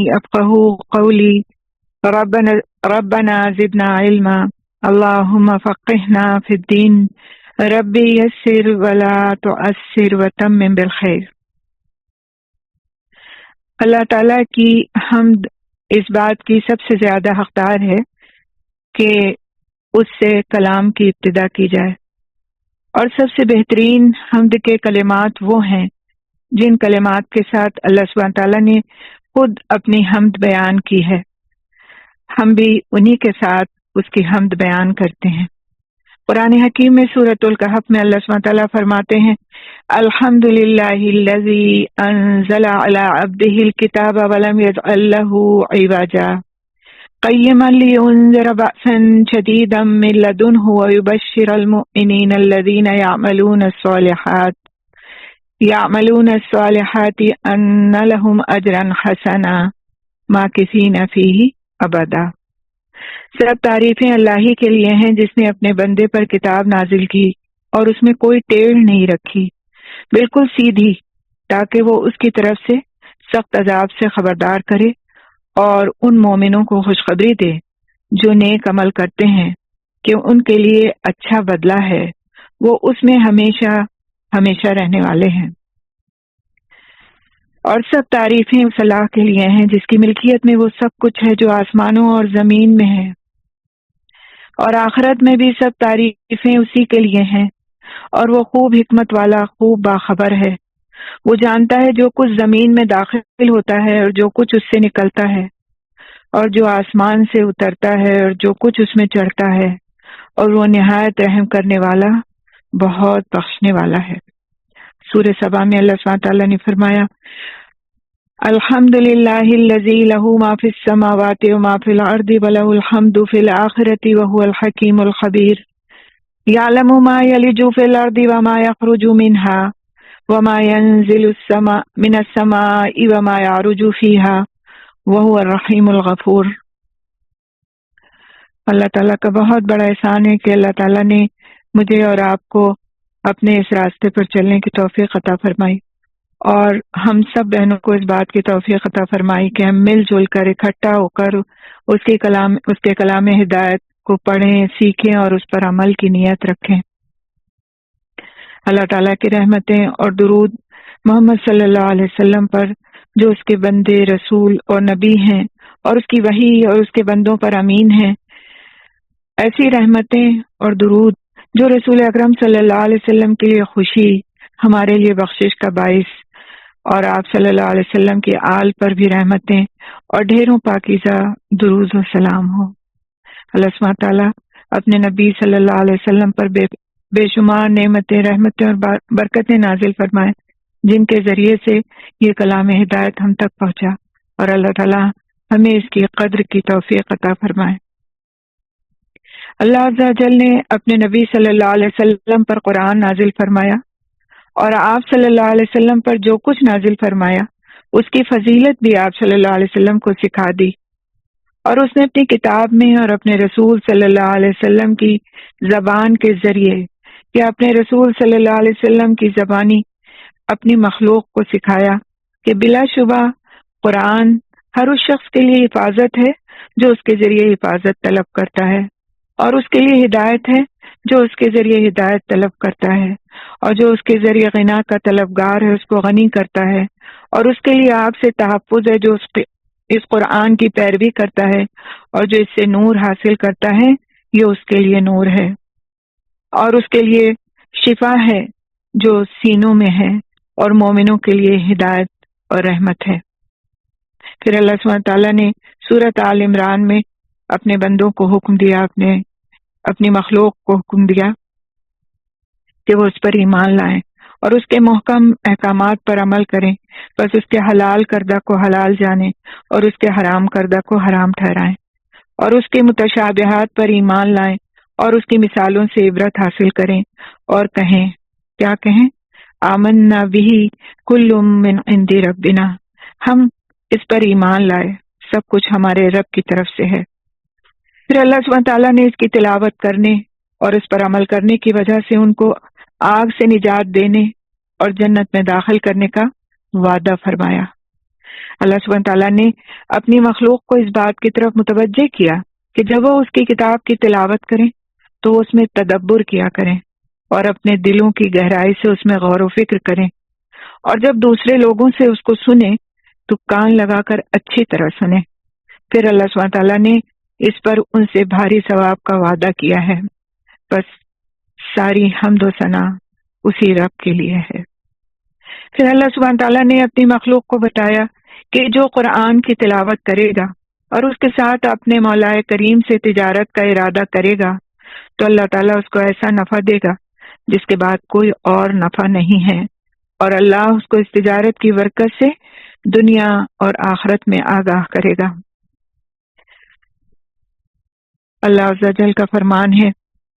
يفقهوا قولي ربنا زدنا علما اللهم فقهنا في الدين ربی یسر ولا تعسر وتمم بالخیر۔ اللہ تعالیٰ کی حمد اس بات کی سب سے زیادہ حقدار ہے کہ اس سے کلام کی ابتدا کی جائے، اور سب سے بہترین حمد کے کلمات وہ ہیں جن کلمات کے ساتھ اللہ سبحانہ تعالیٰ نے خود اپنی حمد بیان کی ہے۔ ہم بھی انہی کے ساتھ اس کی حمد بیان کرتے ہیں۔ قرآن حکیم میں سورۃ الکہف میں اللہ سبحانہ تعالیٰ فرماتے ہیں الحمد للہ الذی انزل علی عبدہ الکتاب ولم یجعل لہ عوجا قیما لینذر بأسا شدیدا من لدنہ ویبشر المؤمنین الذین یعملون الصالحات ان لہم اجرا حسنا ماکثین فیہ ابدا۔ سب تعریفیں اللہ ہی کے لیے ہیں جس نے اپنے بندے پر کتاب نازل کی اور اس میں کوئی ٹیڑھ نہیں رکھی، بالکل سیدھی، تاکہ وہ اس کی طرف سے سخت عذاب سے خبردار کرے اور ان مومنوں کو خوشخبری دے جو نیک عمل کرتے ہیں کہ ان کے لیے اچھا بدلہ ہے، وہ اس میں ہمیشہ ہمیشہ رہنے والے ہیں۔ اور سب تعریفیں اس اللہ کے لیے ہیں جس کی ملکیت میں وہ سب کچھ ہے جو آسمانوں اور زمین میں ہے، اور آخرت میں بھی سب تعریفیں اسی کے لیے ہیں، اور وہ خوب حکمت والا، خوب باخبر ہے۔ وہ جانتا ہے جو کچھ زمین میں داخل ہوتا ہے اور جو کچھ اس سے نکلتا ہے، اور جو آسمان سے اترتا ہے اور جو کچھ اس میں چڑھتا ہے، اور وہ نہایت رحم کرنے والا، بہت بخشنے والا ہے۔ سورہ سبا میں اللہ سبحانہ تعالیٰ نے فرمایا الحمد للہ الذی لہ ما فی السماوات وما فی الارض ولہ الحمد فی الآخرۃ وہو الحکیم الخبیر یعلم ما یلج فی الارض وما یخرج منہا وما ینزل من السماء وما یعرج فیہا وہو الرحیم الغفور۔ اللہ تعالیٰ کا بہت بڑا احسان ہے کہ اللہ تعالیٰ نے مجھے اور آپ کو اپنے اس راستے پر چلنے کی توفیق عطا فرمائی، اور ہم سب بہنوں کو اس بات کی توفیق عطا فرمائی کہ ہم مل جل کر اکٹھا ہو کر اس کے کلام ہدایت کو پڑھیں، سیکھیں اور اس پر عمل کی نیت رکھیں۔ اللہ تعالیٰ کی رحمتیں اور درود محمد صلی اللہ علیہ وسلم پر جو اس کے بندے، رسول اور نبی ہیں، اور اس کی وحی اور اس کے بندوں پر امین ہیں۔ ایسی رحمتیں اور درود جو رسول اکرم صلی اللہ علیہ وسلم کے لیے خوشی، ہمارے لیے بخشش کا باعث، اور آپ صلی اللہ علیہ وسلم کے آل پر بھی رحمتیں اور ڈھیروں پاکیزہ درود و سلام ہو۔ اللہ سبحانہ تعالیٰ اپنے نبی صلی اللہ علیہ وسلم پر بے شمار نعمتیں، رحمتیں اور برکتیں نازل فرمائے جن کے ذریعے سے یہ کلام ہدایت ہم تک پہنچا، اور اللہ تعالیٰ ہمیں اس کی قدر کی توفیق عطا فرمائے۔ اللہ عز و جل نے اپنے نبی صلی اللہ علیہ وسلم پر قرآن نازل فرمایا، اور آپ صلی اللہ علیہ وسلم پر جو کچھ نازل فرمایا اس کی فضیلت بھی آپ صلی اللہ علیہ وسلم کو سکھا دی، اور اس نے اپنی کتاب میں اور اپنے رسول صلی اللہ علیہ وسلم کی زبان کے ذریعے یا اپنے رسول صلی اللہ علیہ وسلم کی زبانی اپنی مخلوق کو سکھایا کہ بلا شبہ قرآن ہر اس شخص کے لیے حفاظت ہے جو اس کے ذریعے حفاظت طلب کرتا ہے، اور اس کے لیے ہدایت ہے جو اس کے ذریعے ہدایت طلب کرتا ہے، اور جو اس کے ذریعے غنا کا طلبگار ہے اس کو غنی کرتا ہے، اور اس کے لیے آپ سے تحفظ ہے جو اس قرآن کی پیروی کرتا ہے، اور جو اس سے نور حاصل کرتا ہے یہ اس کے لیے نور ہے، اور اس کے لیے شفا ہے جو سینوں میں ہے، اور مومنوں کے لیے ہدایت اور رحمت ہے۔ پھر اللہ سبحانہ تعالیٰ نے سورۃ آل عمران میں اپنے بندوں کو حکم دیا، اپنی مخلوق کو حکم دیا کہ وہ اس پر ایمان لائیں اور اس کے محکم احکامات پر عمل کریں، بس اس کے حلال کردہ کو حلال جانیں اور اس کے حرام کردہ کو حرام ٹھہرائیں، اور اس کے متشابہات پر ایمان لائیں اور اس کی مثالوں سے عبرت حاصل کریں، اور کہیں، کیا کہیں؟ آمنا بہ کل من عند ربنا، ہم اس پر ایمان لائے، سب کچھ ہمارے رب کی طرف سے ہے۔ پھر اللہ سبحانہ تعالیٰ نے اس کی تلاوت کرنے اور اس پر عمل کرنے کی وجہ سے ان کو آگ سے نجات دینے اور جنت میں داخل کرنے کا وعدہ فرمایا۔ اللہ سبحانہ تعالیٰ نے اپنی مخلوق کو اس بات کی طرف متوجہ کیا کہ جب وہ اس کی کتاب کی تلاوت کریں تو وہ اس میں تدبر کیا کریں اور اپنے دلوں کی گہرائی سے اس میں غور و فکر کریں، اور جب دوسرے لوگوں سے اس کو سنیں تو کان لگا کر اچھی طرح سنیں۔ پھر اللہ سبحانہ تعالیٰ نے اس پر ان سے بھاری ثواب کا وعدہ کیا ہے۔ بس ساری حمد و ثنا اسی رب کے لیے ہے۔ پھر اللہ سبحانہ تعالیٰ نے اپنی مخلوق کو بتایا کہ جو قرآن کی تلاوت کرے گا اور اس کے ساتھ اپنے مولا کریم سے تجارت کا ارادہ کرے گا تو اللہ تعالیٰ اس کو ایسا نفع دے گا جس کے بعد کوئی اور نفع نہیں ہے، اور اللہ اس کو اس تجارت کی برکت سے دنیا اور آخرت میں آگاہ کرے گا۔ اللہ عز و جل کا فرمان ہے،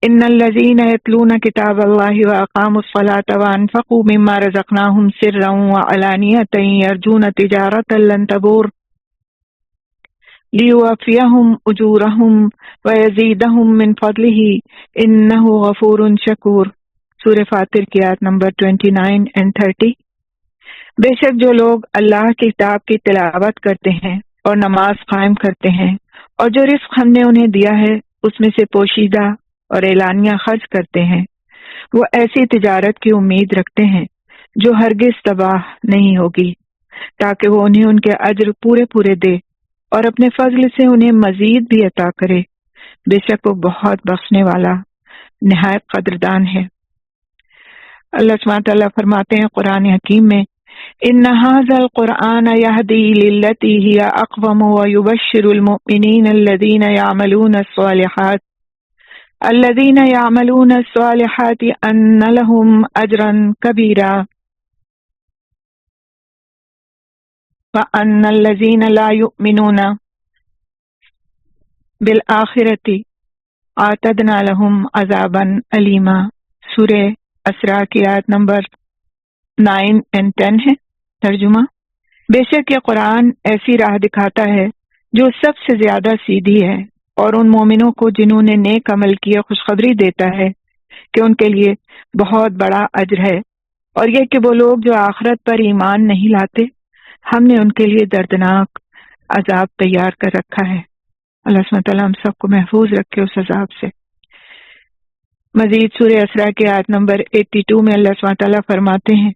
ان الذین یتلون کتاب اللہ واقاموا الصلاۃ وانفقوا مما رزقناہم سرا وعلانیۃ یرجون تجارۃ لن تبور لیوفیہم اجورہم ویزیدہم من فضلہ انہ غفور شکور۔ سورہ فاطر کی آیت نمبر 29 and 30۔ بے شک جو لوگ اللہ کی کتاب کی تلاوت کرتے ہیں اور نماز قائم کرتے ہیں اور جو رزق ہم نے انہیں دیا ہے اس میں سے پوشیدہ اور اعلانیہ خرچ کرتے ہیں، وہ ایسی تجارت کی امید رکھتے ہیں جو ہرگز تباہ نہیں ہوگی، تاکہ وہ انہیں ان کے اجر پورے پورے دے اور اپنے فضل سے انہیں مزید بھی عطا کرے۔ بے شک وہ بہت بخشنے والا نہایت قدردان ہے۔ اللہ سبحانہ تعالیٰ فرماتے ہیں قرآن حکیم میں، ان ھذا القرآن یہدی للتی ہی اقوم ویبشر المؤمنین الذین یعملون الصالحات ان لهم اجرا کبیرا وان الذین لا یؤمنون بالآخرۃ اعتدنا لهم عذابا علیما۔ سورہ اسراء کی آیت نمبر 9 and 10 ہے۔ ترجمہ، بے شک یہ قرآن ایسی راہ دکھاتا ہے جو سب سے زیادہ سیدھی ہے، اور ان مومنوں کو جنہوں نے نیک عمل کیے خوشخبری دیتا ہے کہ ان کے لیے بہت بڑا اجر ہے، اور یہ کہ وہ لوگ جو آخرت پر ایمان نہیں لاتے ہم نے ان کے لیے دردناک عذاب تیار کر رکھا ہے۔ اللہ سبحانہ تعالیٰ ہم سب کو محفوظ رکھے اس عذاب سے۔ مزید سورہ اسراء کی آیت نمبر 82 میں اللہ سبحانہ تعالیٰ فرماتے ہیں،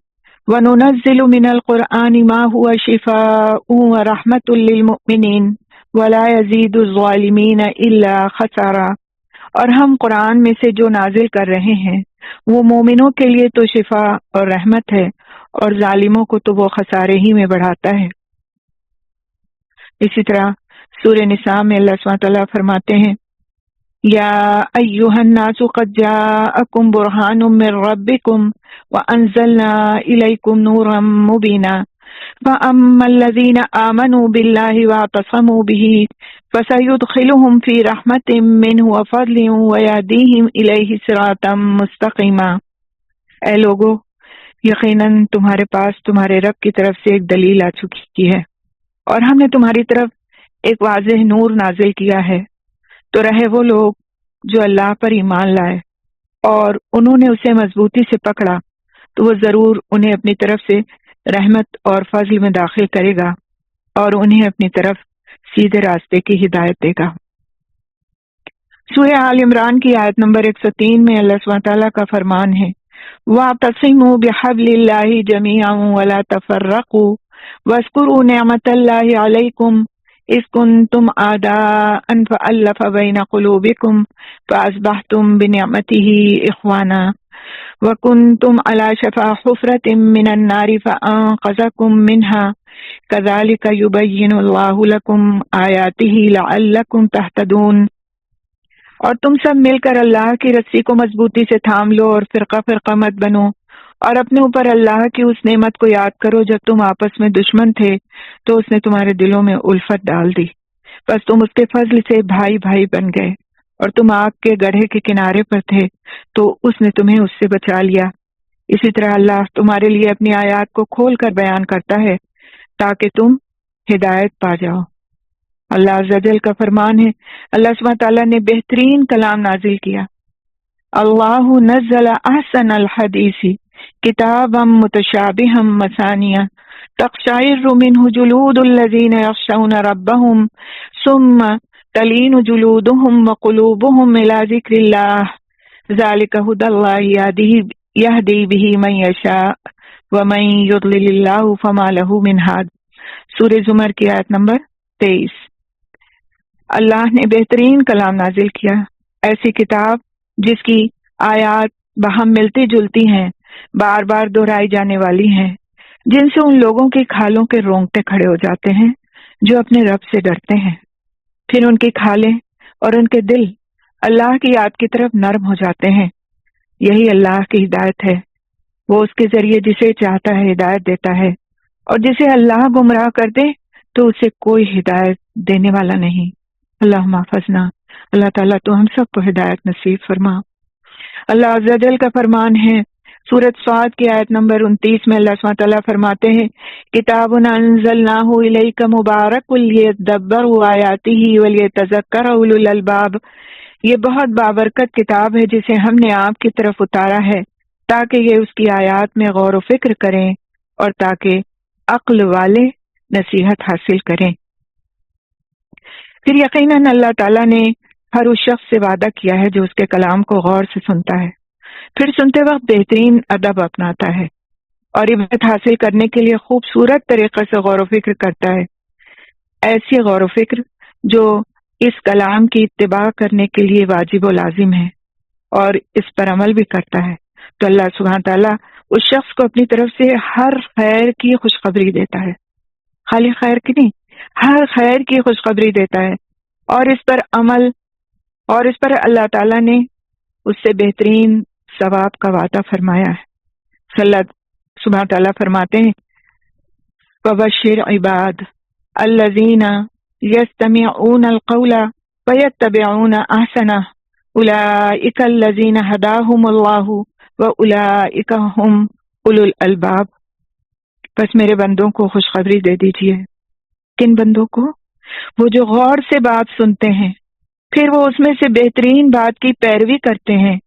وَنُنَزِّلُ مِنَ الْقُرْآنِ مَا هُوَ شِفَاءٌ وَرَحْمَةٌ لِّلْمُؤْمِنِينَ وَلَا يَزِيدُ الظَّالِمِينَ إِلَّا خَسَارًا، اور ہم قرآن میں سے جو نازل کر رہے ہیں وہ مومنوں کے لیے تو شفا اور رحمت ہے، اور ظالموں کو تو وہ خسارے ہی میں بڑھاتا ہے۔ اسی طرح سورہ نساء میں اللہ سبحانہ تعالیٰ فرماتے ہیں، یا ایھا الناس قد جاءکم برہان من ربکم وانزلنا الیکم نورا مبینا فاما الذین آمنوا باللہ واعتصموا بہ فسیدخلہم فی رحمت منہ وفضل ویہدیہم الیہ صراطا مستقیما۔ اے لوگو، یقیناً تمہارے پاس تمہارے رب کی طرف سے ایک دلیل آ چکی ہے، اور ہم نے تمہاری طرف ایک واضح نور نازل کیا ہے، تو رہے وہ لوگ جو اللہ پر ایمان لائے اور انہوں نے اسے مضبوطی سے پکڑا تو وہ ضرور انہیں اپنی طرف سے رحمت اور فضل میں داخل کرے گا اور انہیں اپنی طرف سیدھے راستے کی ہدایت دے گا۔ سورہ آل عمران کی آیت نمبر 103 میں اللہ سبحانہ تعالیٰ کا فرمان ہے، وَاعْتَصِمُوا بِحَبْلِ اللَّهِ جَمِيعًا وَلَا تَفَرَّقُوا وَاذْكُرُوا نِعْمَةَ اللَّهِ عَلَيْكُمْ اذ كنتم اعداء فألف بين قلوبكم فأصبحتم بنعمته إخوانا وكنتم على شفا حفرة من النار فأنقذكم منها كذلك يبين الله لكم آياته لعلكم تهتدون۔ اور تم سب مل کر اللہ کی رسی کو مضبوطی سے تھام لو اور فرقہ فرقہ مت بنو، اور اپنے اوپر اللہ کی اس نعمت کو یاد کرو جب تم آپس میں دشمن تھے تو اس نے تمہارے دلوں میں الفت ڈال دی، بس تم اس کے فضل سے بھائی بھائی بن گئے، اور تم آگ کے گڑھے کے کنارے پر تھے تو اس نے تمہیں اس سے بچا لیا۔ اسی طرح اللہ تمہارے لیے اپنی آیات کو کھول کر بیان کرتا ہے تاکہ تم ہدایت پا جاؤ۔ اللہ عز و جل کا فرمان ہے، اللہ سبحانہ تعالیٰ نے بہترین کلام نازل کیا، اللہ نزل احسن الحدیث کتابا متشابہا مثانیہ تقشعر منه جلود الذين يخشون ربهم ثم تلين جلودهم وقلوبهم إلى ذكر الله ذلك هدى الله يهدي به من يشاء ومن يضلل الله فما له من هاد۔ سورہ زمر کی آیت نمبر 23۔ اللہ نے بہترین کلام نازل کیا، ایسی کتاب جس کی آیات باہم ملتی جلتی ہیں، بار بار دہرائی جانے والی ہیں، جن سے ان لوگوں کی کھالوں کے رونگٹے کھڑے ہو جاتے ہیں جو اپنے رب سے ڈرتے ہیں، پھر ان کی کھالیں اور ان کے دل اللہ کی یاد کی طرف نرم ہو جاتے ہیں۔ یہی اللہ کی ہدایت ہے، وہ اس کے ذریعے جسے چاہتا ہے ہدایت دیتا ہے، اور جسے اللہ گمراہ کر دے تو اسے کوئی ہدایت دینے والا نہیں۔ اللہ محفظنا، اللہ تعالیٰ تو ہم سب کو ہدایت نصیب فرما۔ اللہ عز و جل کا فرمان ہے سورۃ صاد کی آیت نمبر 29 میں، اللہ سبحانہ تعالیٰ فرماتے ہیں کتاب انزلناہ الیک مبارک لیدبروا آیاتہ ولیتذکر اولو الالباب، یہ بہت بابرکت کتاب ہے جسے ہم نے آپ کی طرف اتارا ہے تاکہ یہ اس کی آیات میں غور و فکر کریں اور تاکہ عقل والے نصیحت حاصل کریں۔ پھر یقیناً اللہ تعالیٰ نے ہر اس شخص سے وعدہ کیا ہے جو اس کے کلام کو غور سے سنتا ہے، پھر سنتے وقت بہترین ادب اپناتا ہے اور عبرت حاصل کرنے کے لیے خوبصورت طریقے سے غور و فکر کرتا ہے، ایسی غور و فکر جو اس کلام کی اتباع کرنے کے لیے واجب و لازم ہے اور اس پر عمل بھی کرتا ہے، تو اللہ سبحانہ تعالیٰ اس شخص کو اپنی طرف سے ہر خیر کی خوشخبری دیتا ہے، خالی خیر کی نہیں، ہر خیر کی خوشخبری دیتا ہے، اور اس پر عمل اور اس پر اللہ تعالیٰ نے اس سے بہترین ثواب کا وعدہ فرمایا ہے۔ اللہ سبحانہ تعالیٰ فرماتے ہیں وَبَشِّرْ عِبَادِ الَّذِينَ يَسْتَمِعُونَ الْقَوْلَ وَيَتَّبِعُونَ أَحْسَنَهُ أُولَئِكَ الَّذِينَ هَدَاهُمُ اللَّهُ وَأُولَئِكَ هُمْ أُولُو الْأَلْبَابِ۔ بس میرے بندوں کو خوشخبری دے دیجئے۔ کن بندوں کو؟ وہ جو غور سے بات سنتے ہیں، پھر وہ اس میں سے بہترین بات کی پیروی کرتے ہیں،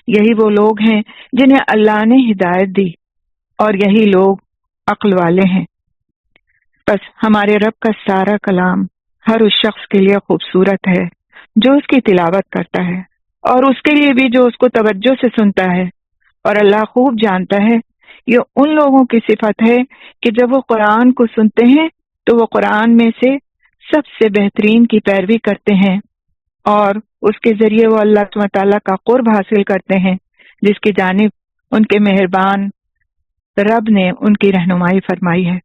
یہی وہ لوگ ہیں جنہیں اللہ نے ہدایت دی، اور یہی لوگ عقل والے ہیں۔ بس ہمارے رب کا سارا کلام ہر اس شخص کے لیے خوبصورت ہے جو اس کی تلاوت کرتا ہے، اور اس کے لیے بھی جو اس کو توجہ سے سنتا ہے، اور اللہ خوب جانتا ہے یہ ان لوگوں کی صفت ہے کہ جب وہ قرآن کو سنتے ہیں تو وہ قرآن میں سے سب سے بہترین کی پیروی کرتے ہیں، اور اس کے ذریعے وہ اللہ سبحانہ تعالیٰ کا قرب حاصل کرتے ہیں جس کی جانب ان کے مہربان رب نے ان کی رہنمائی فرمائی ہے۔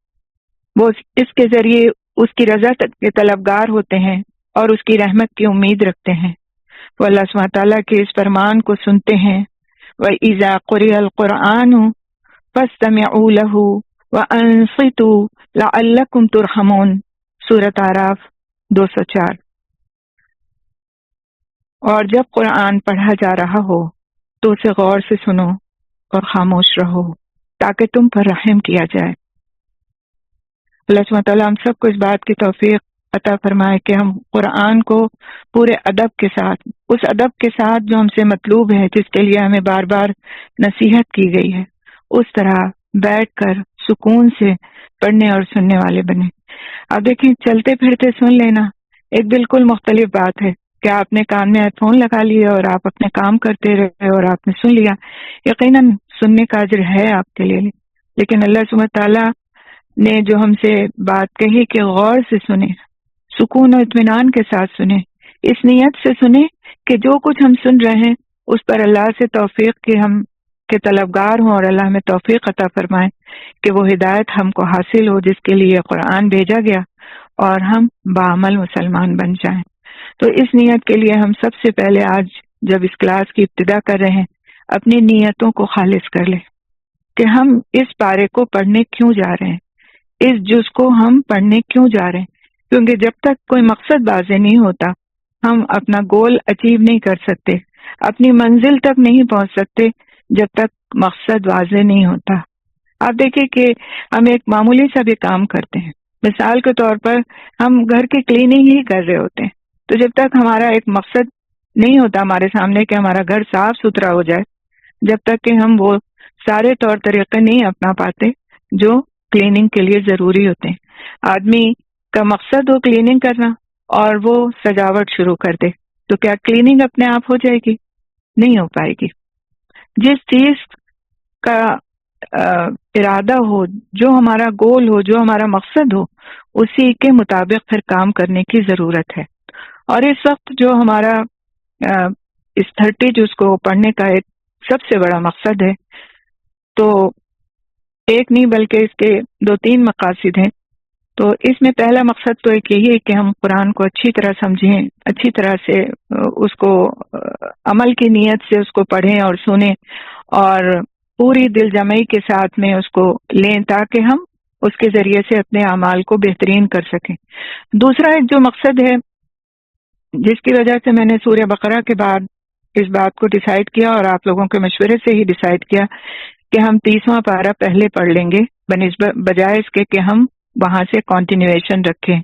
وہ اس کے ذریعے اس کی رضا کے طلبگار ہوتے ہیں اور اس کی رحمت کی امید رکھتے ہیں۔ وہ اللہ سبحانہ تعالیٰ کے اس فرمان کو سنتے ہیں وَإِذَا قُرِئَ الْقُرْآنُ فَاسْتَمِعُوا لَهُ وَأَنصِتُوا لَعَلَّكُمْ تُرْحَمُونَ، سورۃ اعراف 204۔ اور جب قرآن پڑھا جا رہا ہو تو اسے غور سے سنو اور خاموش رہو تاکہ تم پر رحم کیا جائے۔ اللہ سبحانہ تعالیٰ ہم سب کو اس بات کی توفیق عطا فرمائے کہ ہم قرآن کو پورے ادب کے ساتھ، اس ادب کے ساتھ جو ہم سے مطلوب ہے، جس کے لیے ہمیں بار بار نصیحت کی گئی ہے، اس طرح بیٹھ کر سکون سے پڑھنے اور سننے والے بنے۔ اب دیکھیں، چلتے پھرتے سن لینا ایک بالکل مختلف بات ہے کہ آپ نے کان میں ہیڈ فون لگا لیا اور آپ اپنے کام کرتے رہے اور آپ نے سن لیا۔ یقیناً سننے کا اجر ہے آپ کے لیے، لیکن اللہ سبحانہ تعالیٰ نے جو ہم سے بات کہی کہ غور سے سنیں، سکون و اطمینان کے ساتھ سنیں، اس نیت سے سنیں کہ جو کچھ ہم سن رہے ہیں اس پر اللہ سے توفیق کے ہم کے طلبگار ہوں، اور اللہ ہمیں توفیق عطا فرمائے کہ وہ ہدایت ہم کو حاصل ہو جس کے لیے قرآن بھیجا گیا، اور ہم بعمل مسلمان بن جائیں۔ تو اس نیت کے لیے ہم سب سے پہلے آج جب اس کلاس کی ابتدا کر رہے ہیں اپنی نیتوں کو خالص کر لیں کہ ہم اس پارے کو پڑھنے کیوں جا رہے ہیں، اس جز کو ہم پڑھنے کیوں جا رہے ہیں، کیونکہ جب تک کوئی مقصد واضح نہیں ہوتا ہم اپنا گول اچیو نہیں کر سکتے، اپنی منزل تک نہیں پہنچ سکتے جب تک مقصد واضح نہیں ہوتا۔ آپ دیکھیں کہ ہم ایک معمولی سا بھی کام کرتے ہیں، مثال کے طور پر ہم گھر کی کلیننگ ہی کر رہے ہوتے ہیں، تو جب تک ہمارا ایک مقصد نہیں ہوتا ہمارے سامنے کہ ہمارا گھر صاف ستھرا ہو جائے، جب تک کہ ہم وہ سارے طور طریقے نہیں اپنا پاتے جو کلیننگ کے لیے ضروری ہوتے ہیں۔ آدمی کا مقصد ہو کلیننگ کرنا اور وہ سجاوٹ شروع کر دے تو کیا کلیننگ اپنے آپ ہو جائے گی؟ نہیں ہو پائے گی۔ جس چیز کا ارادہ ہو، جو ہمارا گول ہو، جو ہمارا مقصد ہو، اسی کے مطابق پھر کام کرنے کی ضرورت ہے۔ اور اس وقت جو ہمارا اس 30 جو اس کو پڑھنے کا ایک سب سے بڑا مقصد ہے، تو ایک نہیں بلکہ اس کے 2-3 مقاصد ہیں۔ تو اس میں پہلا مقصد تو ایک یہی ہے کہ ہم قرآن کو اچھی طرح سمجھیں، اچھی طرح سے اس کو عمل کی نیت سے اس کو پڑھیں اور سنیں، اور پوری دل جمعی کے ساتھ میں اس کو لیں تاکہ ہم اس کے ذریعے سے اپنے اعمال کو بہترین کر سکیں۔ دوسرا ایک جو مقصد ہے جس کی وجہ سے میں نے سورہ بقرہ کے بعد اس بات کو ڈیسائیڈ کیا اور آپ لوگوں کے مشورے سے ہی ڈیسائیڈ کیا کہ ہم 30واں پارہ پہلے پڑھ لیں گے بجائے اس کے کہ ہم وہاں سے کنٹینیویشن رکھیں،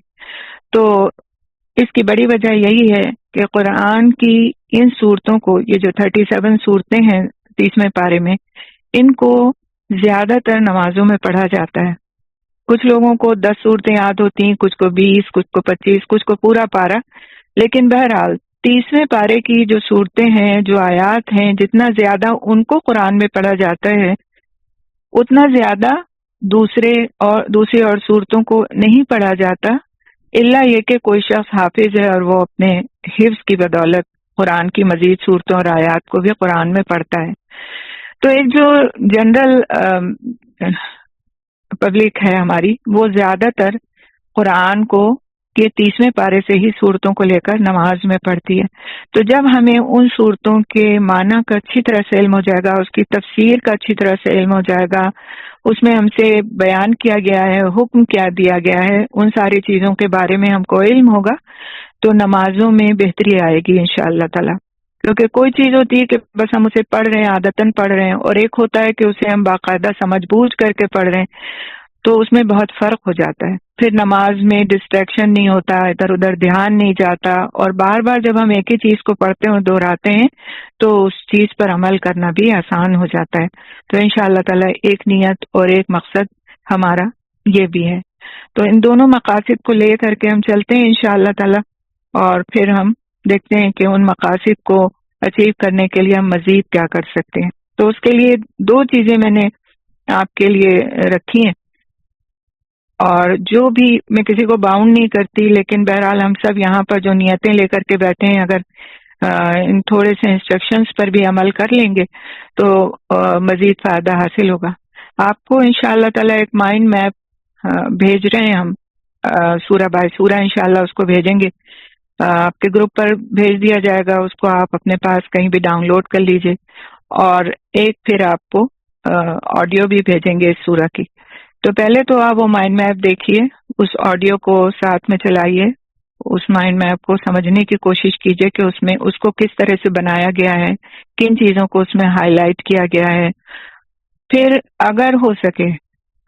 تو اس کی بڑی وجہ یہی ہے کہ قرآن کی ان صورتوں کو، یہ جو 37 صورتیں ہیں 30ویں پارے میں، ان کو زیادہ تر نمازوں میں پڑھا جاتا ہے۔ کچھ لوگوں کو 10 صورتیں یاد ہوتی ہیں، کچھ کو 20، کچھ کو 25، کچھ کو پورا پارہ، لیکن بہرحال 30ویں پارے کی جو صورتیں ہیں، جو آیات ہیں، جتنا زیادہ ان کو قرآن میں پڑھا جاتا ہے اتنا زیادہ دوسری اور صورتوں کو نہیں پڑھا جاتا، الا یہ کہ کوئی شخص حافظ ہے اور وہ اپنے حفظ کی بدولت قرآن کی مزید صورتوں اور آیات کو بھی قرآن میں پڑھتا ہے۔ تو ایک جو جنرل پبلک ہے ہماری، وہ زیادہ تر قرآن کو کہ 30ویں پارے سے ہی صورتوں کو لے کر نماز میں پڑھتی ہے۔ تو جب ہمیں ان صورتوں کے معنی کا اچھی طرح سے علم ہو جائے گا، اس کی تفسیر کا اچھی طرح سے علم ہو جائے گا، اس میں ہم سے بیان کیا گیا ہے، حکم کیا دیا گیا ہے، ان ساری چیزوں کے بارے میں ہم کو علم ہوگا، تو نمازوں میں بہتری آئے گی انشاءاللہ تعالی۔ کیونکہ کوئی چیز ہوتی ہے کہ بس ہم اسے پڑھ رہے ہیں، عادتاً پڑھ رہے ہیں، اور ایک ہوتا ہے کہ اسے ہم باقاعدہ سمجھ بوجھ کر کے پڑھ رہے ہیں، تو اس میں بہت فرق ہو جاتا ہے۔ پھر نماز میں ڈسٹریکشن نہیں ہوتا، ادھر ادھر دھیان نہیں جاتا، اور بار بار جب ہم ایک ہی چیز کو پڑھتے ہیں اور دہراتے ہیں تو اس چیز پر عمل کرنا بھی آسان ہو جاتا ہے۔ تو انشاءاللہ تعالی ایک نیت اور ایک مقصد ہمارا یہ بھی ہے۔ تو ان دونوں مقاصد کو لے کر کے ہم چلتے ہیں انشاءاللہ تعالی، اور پھر ہم دیکھتے ہیں کہ ان مقاصد کو اچیو کرنے کے لیے ہم مزید کیا کر سکتے ہیں۔ تو اس کے لیے 2 چیزیں میں نے آپ کے لیے رکھی ہیں، اور جو بھی میں کسی کو باؤنڈ نہیں کرتی، لیکن بہرحال ہم سب یہاں پر جو نیتیں لے کر کے بیٹھے ہیں، اگر ان تھوڑے سے انسٹرکشنز پر بھی عمل کر لیں گے تو مزید فائدہ حاصل ہوگا۔ آپ کو انشاءاللہ تعالی ایک مائنڈ میپ بھیج رہے ہیں ہم، سورہ بائی سورہ انشاءاللہ اس کو بھیجیں گے، آپ کے گروپ پر بھیج دیا جائے گا، اس کو آپ اپنے پاس کہیں بھی ڈاؤن لوڈ کر لیجئے، اور ایک پھر آپ کو آڈیو بھی بھیجیں گے اس سورہ کی۔ تو پہلے تو آپ وہ مائنڈ میپ دیکھیے، اس آڈیو کو ساتھ میں چلائیے، اس مائنڈ میپ کو سمجھنے کی کوشش کیجیے کہ اس کو کس طرح سے بنایا گیا ہے، کن چیزوں کو اس میں ہائی لائٹ کیا گیا ہے۔ پھر اگر ہو سکے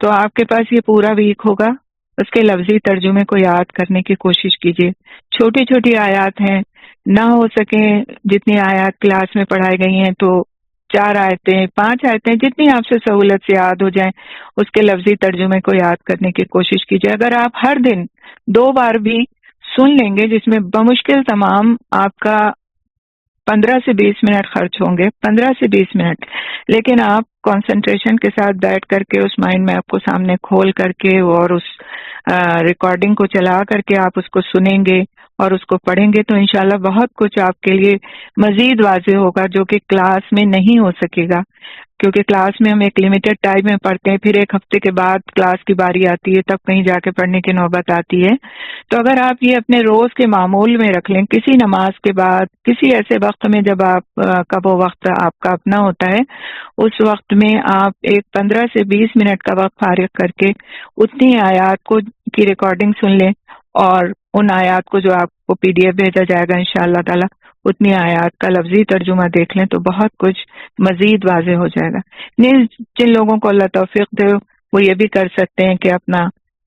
تو آپ کے پاس یہ پورا ویک ہوگا، اس کے لفظی ترجمے کو یاد کرنے کی کوشش کیجیے۔ چھوٹی چھوٹی آیات ہیں، نہ ہو سکے جتنی آیات کلاس میں پڑھائی گئی ہیں تو 4 آیتیں 5 آیتیں جتنی آپ سے سہولت سے یاد ہو جائیں، اس کے لفظی ترجمے کو یاد کرنے کی کوشش کیجیے۔ اگر آپ ہر دن 2 بار بھی سن لیں گے، جس میں بمشکل تمام آپ کا 15 سے 20 منٹ خرچ ہوں گے، 15 سے 20 منٹ، لیکن آپ کنسنٹریشن کے ساتھ بیٹھ کر کے اس مائنڈ میں آپ کو سامنے کھول کر کے اور اس ریکارڈنگ کو چلا کر کے آپ اس کو سنیں گے اور اس کو پڑھیں گے، تو انشاءاللہ بہت کچھ آپ کے لیے مزید واضح ہوگا جو کہ کلاس میں نہیں ہو سکے گا، کیونکہ کلاس میں ہم ایک لمیٹڈ ٹائم میں پڑھتے ہیں، پھر ایک ہفتے کے بعد کلاس کی باری آتی ہے، تب کہیں جا کے پڑھنے کی نوبت آتی ہے۔ تو اگر آپ یہ اپنے روز کے معمول میں رکھ لیں، کسی نماز کے بعد، کسی ایسے وقت میں جب آپ کا وہ وقت آپ کا اپنا ہوتا ہے، اس وقت میں آپ ایک 15 سے 20 منٹ کا وقت فارغ کر کے اتنی آیات کی ریکارڈنگ سن لیں، اور ان آیات کو جو آپ کو PDF بھیجا جائے گا انشاءاللہ تعالی، اتنی آیات کا لفظی ترجمہ دیکھ لیں تو بہت کچھ مزید واضح ہو جائے گا۔ جن لوگوں کو اللہ توفیق دے وہ یہ بھی کر سکتے ہیں کہ اپنا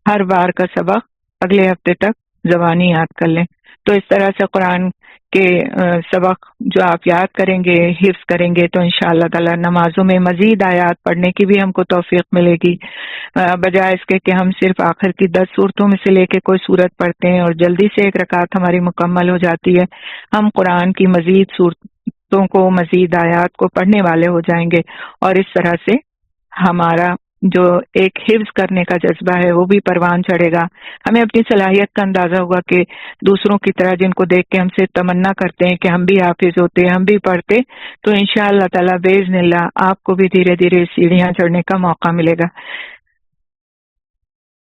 ہر بار کا سبق اگلے ہفتے تک زبانی یاد کر لیں۔ تو اس طرح سے قرآن کہ سبق جو آپ یاد کریں گے، حفظ کریں گے، تو انشاءاللہ تعالی نمازوں میں مزید آیات پڑھنے کی بھی ہم کو توفیق ملے گی، بجائے اس کے کہ ہم صرف آخر کی 10 صورتوں میں سے لے کے کوئی صورت پڑھتے ہیں اور جلدی سے ایک رکعت ہماری مکمل ہو جاتی ہے۔ ہم قرآن کی مزید صورتوں کو، مزید آیات کو پڑھنے والے ہو جائیں گے، اور اس طرح سے ہمارا جو ایک حفظ کرنے کا جذبہ ہے وہ بھی پروان چڑھے گا۔ ہمیں اپنی صلاحیت کا اندازہ ہوگا کہ دوسروں کی طرح جن کو دیکھ کے ہم سے تمنا کرتے ہیں کہ ہم بھی حافظ ہوتے، ہم بھی پڑھتے، تو انشاءاللہ تعالی باذن اللہ آپ کو بھی دھیرے دھیرے سیڑھیاں چڑھنے کا موقع ملے گا۔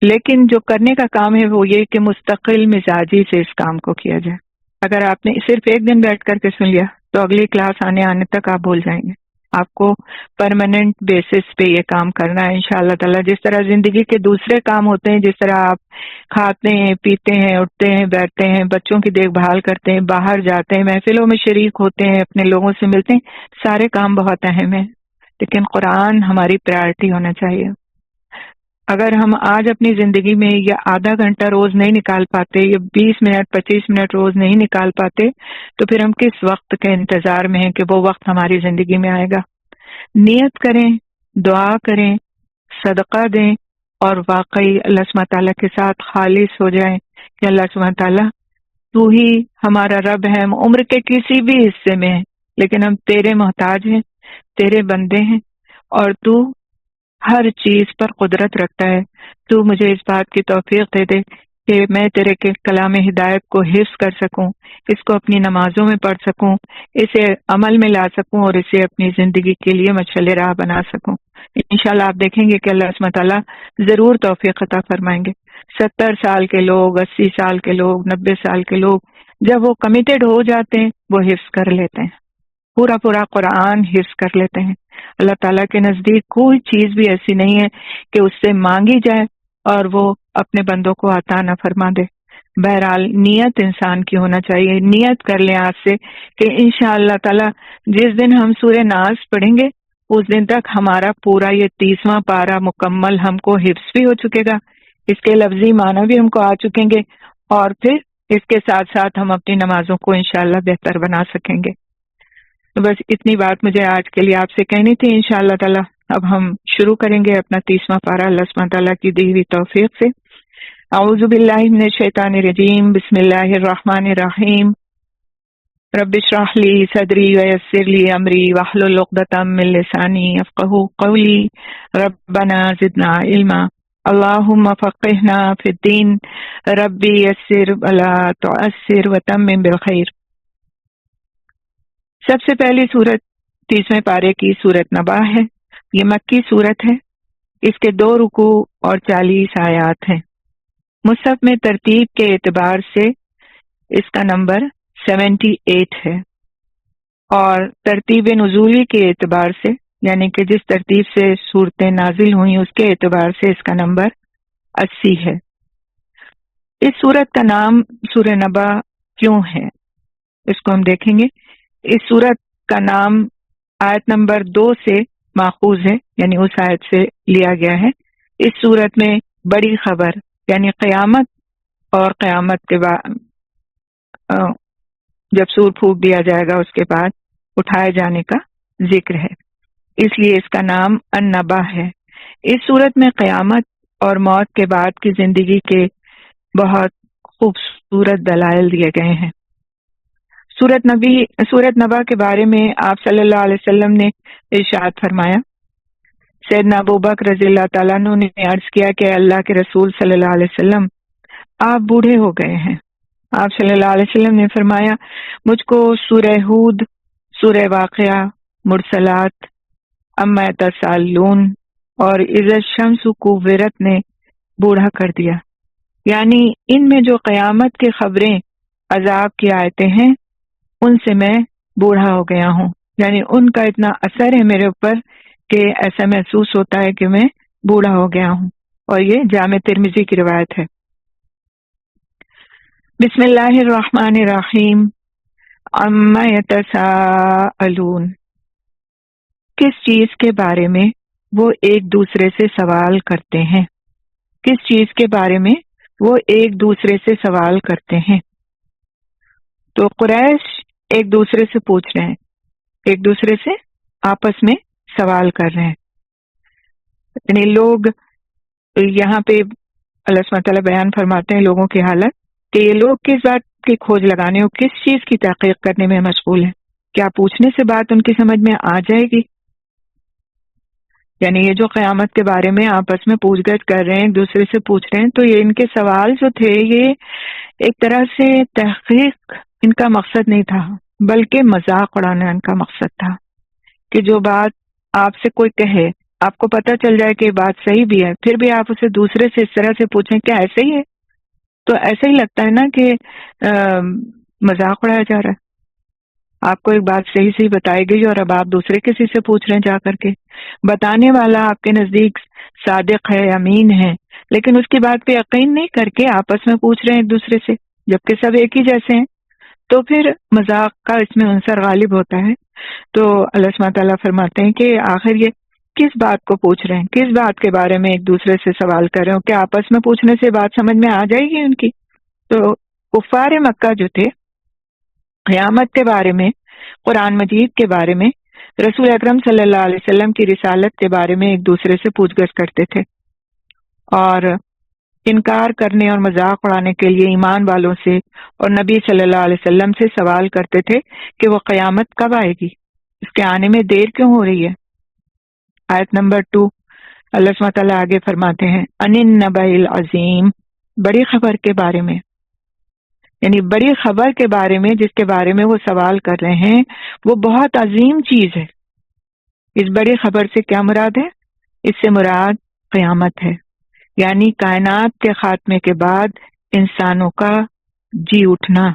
لیکن جو کرنے کا کام ہے وہ یہ کہ مستقل مزاجی سے اس کام کو کیا جائے۔ اگر آپ نے صرف ایک دن بیٹھ کر کے سن لیا تو اگلی کلاس آنے تک آپ بھول جائیں گے۔ آپ کو پرماننٹ بیسس پہ یہ کام کرنا ہے انشاءاللہ تعالی۔ جس طرح زندگی کے دوسرے کام ہوتے ہیں، جس طرح آپ کھاتے ہیں، پیتے ہیں، اٹھتے ہیں، بیٹھتے ہیں، بچوں کی دیکھ بھال کرتے ہیں، باہر جاتے ہیں، محفلوں میں شریک ہوتے ہیں، اپنے لوگوں سے ملتے ہیں، سارے کام بہت اہم ہیں، لیکن قرآن ہماری پرائرٹی ہونا چاہیے۔ اگر ہم آج اپنی زندگی میں یا آدھا گھنٹہ روز نہیں نکال پاتے، یا 20 منٹ 25 منٹ روز نہیں نکال پاتے، تو پھر ہم کس وقت کے انتظار میں ہیں کہ وہ وقت ہماری زندگی میں آئے گا؟ نیت کریں، دعا کریں، صدقہ دیں، اور واقعی اللہ سبحانہ تعالیٰ کے ساتھ خالص ہو جائیں کہ اللہ سبحانہ تعالیٰ تو ہی ہمارا رب ہے، ہم عمر کے کسی بھی حصے میں ہیں لیکن ہم تیرے محتاج ہیں، تیرے بندے ہیں، اور تو ہر چیز پر قدرت رکھتا ہے۔ تو مجھے اس بات کی توفیق دے دے کہ میں تیرے کے کلام ہدایت کو حفظ کر سکوں، اس کو اپنی نمازوں میں پڑھ سکوں، اسے عمل میں لا سکوں، اور اسے اپنی زندگی کے لیے مشعل راہ بنا سکوں۔ انشاءاللہ آپ دیکھیں گے کہ اللہ سبحانہ تعالیٰ ضرور توفیق عطا فرمائیں گے۔ 70 سال کے لوگ، 80 سال کے لوگ، 90 سال کے لوگ جب وہ کمیٹڈ ہو جاتے ہیں وہ حفظ کر لیتے ہیں، پورا قرآن حفظ کر لیتے ہیں۔ اللہ تعالیٰ کے نزدیک کوئی چیز بھی ایسی نہیں ہے کہ اس سے مانگی جائے اور وہ اپنے بندوں کو عطا نہ فرما دے۔ بہرحال نیت انسان کی ہونا چاہیے، نیت کر لیں آج سے کہ انشاءاللہ تعالیٰ جس دن ہم سورہ ناس پڑھیں گے اس دن تک ہمارا پورا یہ 30واں پارہ مکمل ہم کو حفظ بھی ہو چکے گا، اس کے لفظی معنی بھی ہم کو آ چکیں گے، اور پھر اس کے ساتھ ساتھ ہم اپنی نمازوں کو انشاءاللہ بہتر بنا سکیں گے۔ تو بس اتنی بات مجھے آج کے لیے آپ سے کہنی تھی۔ انشاءاللہ تعالی اب ہم شروع کریں گے اپنا 30واں پارہ اللہ سبحانہ تعالیٰ کی دی ہوئی توفیق سے۔ اعوذ باللہ من الشیطان الرجیم، بسم اللہ الرحمن الرحیم۔ رب اشرح لی صدری ویسر لی امری واحلل عقدۃ من لسانی یفقہوا قولی، ربنا زدنا علما، اللہم فقہنا فی الدین، ربی یسر ولا تعسر وتمم بالخیر۔ سب سے پہلی سورت 30ویں پارے کی سورت نبا ہے۔ یہ مکی سورت ہے، اس کے 2 رکوع اور 40 آیات ہیں۔ مصحف میں ترتیب کے اعتبار سے اس کا نمبر 78 ہے، اور ترتیب نزولی کے اعتبار سے یعنی کہ جس ترتیب سے صورتیں نازل ہوئیں اس کے اعتبار سے اس کا نمبر 80 ہے۔ اس سورت کا نام سورہ نبا کیوں ہے اس کو ہم دیکھیں گے۔ اس سورت کا نام آیت نمبر 2 سے ماخوذ ہے، یعنی اس آیت سے لیا گیا ہے۔ اس سورت میں بڑی خبر یعنی قیامت اور قیامت کے بعد جب سور پھونک دیا جائے گا اس کے بعد اٹھائے جانے کا ذکر ہے، اس لیے اس کا نام النبا ہے۔ اس سورت میں قیامت اور موت کے بعد کی زندگی کے بہت خوبصورت دلائل دیے گئے ہیں۔ سورت نبا کے بارے میں آپ صلی اللہ علیہ وسلم نے ارشاد فرمایا، سیدنا ابوبکر رضی اللہ تعالیٰ عنہ نے عرض کیا کہ اللہ کے رسول صلی اللہ علیہ وسلم آپ بوڑھے ہو گئے ہیں۔ آپ صلی اللہ علیہ وسلم نے فرمایا، مجھ کو سورہ ہود، سورہ واقعہ، مرسلات، اما یتساءلون اور اذا الشمس کوورت نے بوڑھا کر دیا، یعنی ان میں جو قیامت کی خبریں، عذاب کی آیتیں ہیں، ان سے میں بوڑھا ہو گیا ہوں، یعنی ان کا اتنا اثر ہے میرے اوپر کہ ایسا محسوس ہوتا ہے کہ میں بوڑھا ہو گیا ہوں۔ اور یہ جامع ترمذی کی روایت ہے۔ بسم اللہ الرحمن الرحیم، عما یتساءلون، کس چیز کے بارے میں وہ ایک دوسرے سے سوال کرتے ہیں، کس چیز کے بارے میں وہ ایک دوسرے سے سوال کرتے ہیں۔ تو قریش ایک دوسرے سے پوچھ رہے ہیں، ایک دوسرے سے آپس میں سوال کر رہے ہیں. یعنی لوگ یہاں پہ اللہ سبحانہ تعالیٰ بیان فرماتے ہیں لوگوں کی حالت کہ یہ لوگ کس بات کی کھوج لگانے اور کس چیز کی تحقیق کرنے میں مشغول ہیں. کیا پوچھنے سے بات ان کی سمجھ میں آ جائے گی؟ یعنی یہ جو قیامت کے بارے میں آپس میں پوچھ گچھ کر رہے ہیں، ایک دوسرے سے پوچھ رہے ہیں، تو یہ ان کے سوال جو تھے یہ ایک طرح سے تحقیق ان کا مقصد نہیں تھا، بلکہ مذاق اڑانا ان کا مقصد تھا. کہ جو بات آپ سے کوئی کہے، آپ کو پتہ چل جائے کہ یہ بات صحیح بھی ہے، پھر بھی آپ اسے دوسرے سے اس طرح سے پوچھیں کیا ایسے ہی ہے، تو ایسا ہی لگتا ہے نا کہ مذاق اڑایا جا رہا ہے. آپ کو ایک بات صحیح صحیح بتائی گئی اور اب آپ دوسرے کسی سے پوچھ رہے ہیں جا کر کے. بتانے والا آپ کے نزدیک صادق ہے، امین ہے، لیکن اس کی بات پہ یقین نہیں کر کے آپس میں پوچھ رہے ہیں ایک دوسرے سے، جبکہ سب ایک ہی جیسے ہیں. تو پھر مذاق کا اس میں عنصر غالب ہوتا ہے. تو اللہ سبحانہ تعالیٰ فرماتے ہیں کہ آخر یہ کس بات کو پوچھ رہے ہیں، کس بات کے بارے میں ایک دوسرے سے سوال کر رہے ہو، کیا آپس میں پوچھنے سے بات سمجھ میں آ جائے گی ان کی؟ تو کفار مکہ جو تھے قیامت کے بارے میں، قرآن مجید کے بارے میں، رسول اکرم صلی اللہ علیہ وسلم کی رسالت کے بارے میں ایک دوسرے سے پوچھ گچھ کرتے تھے، اور انکار کرنے اور مذاق اڑانے کے لیے ایمان والوں سے اور نبی صلی اللہ علیہ وسلم سے سوال کرتے تھے کہ وہ قیامت کب آئے گی، اس کے آنے میں دیر کیوں ہو رہی ہے. آیت نمبر 2 اللہ سبحانہ تعالیٰ آگے فرماتے ہیں ان النبأ العظیم، بڑی خبر کے بارے میں، یعنی بڑی خبر کے بارے میں جس کے بارے میں وہ سوال کر رہے ہیں وہ بہت عظیم چیز ہے. اس بڑی خبر سے کیا مراد ہے؟ اس سے مراد قیامت ہے، یعنی کائنات کے خاتمے کے بعد انسانوں کا جی اٹھنا.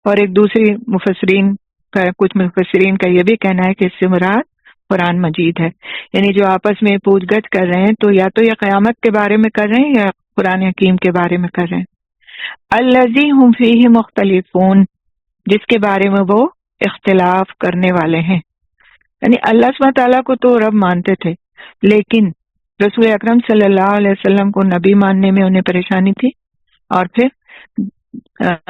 اور ایک دوسری مفسرین کا، کچھ مفسرین کا یہ بھی کہنا ہے کہ اس سے مراد قرآن مجید ہے. یعنی جو آپس میں پوچھ گچھ کر رہے ہیں تو یا تو یہ قیامت کے بارے میں کر رہے ہیں یا قرآن حکیم کے بارے میں کر رہے ہیں. الذی ہم فیہ مختلفون، جس کے بارے میں وہ اختلاف کرنے والے ہیں. یعنی اللہ سبحانہ تعالیٰ کو تو رب مانتے تھے، لیکن رسول اکرم صلی اللہ علیہ وسلم کو نبی ماننے میں انہیں پریشانی تھی، اور پھر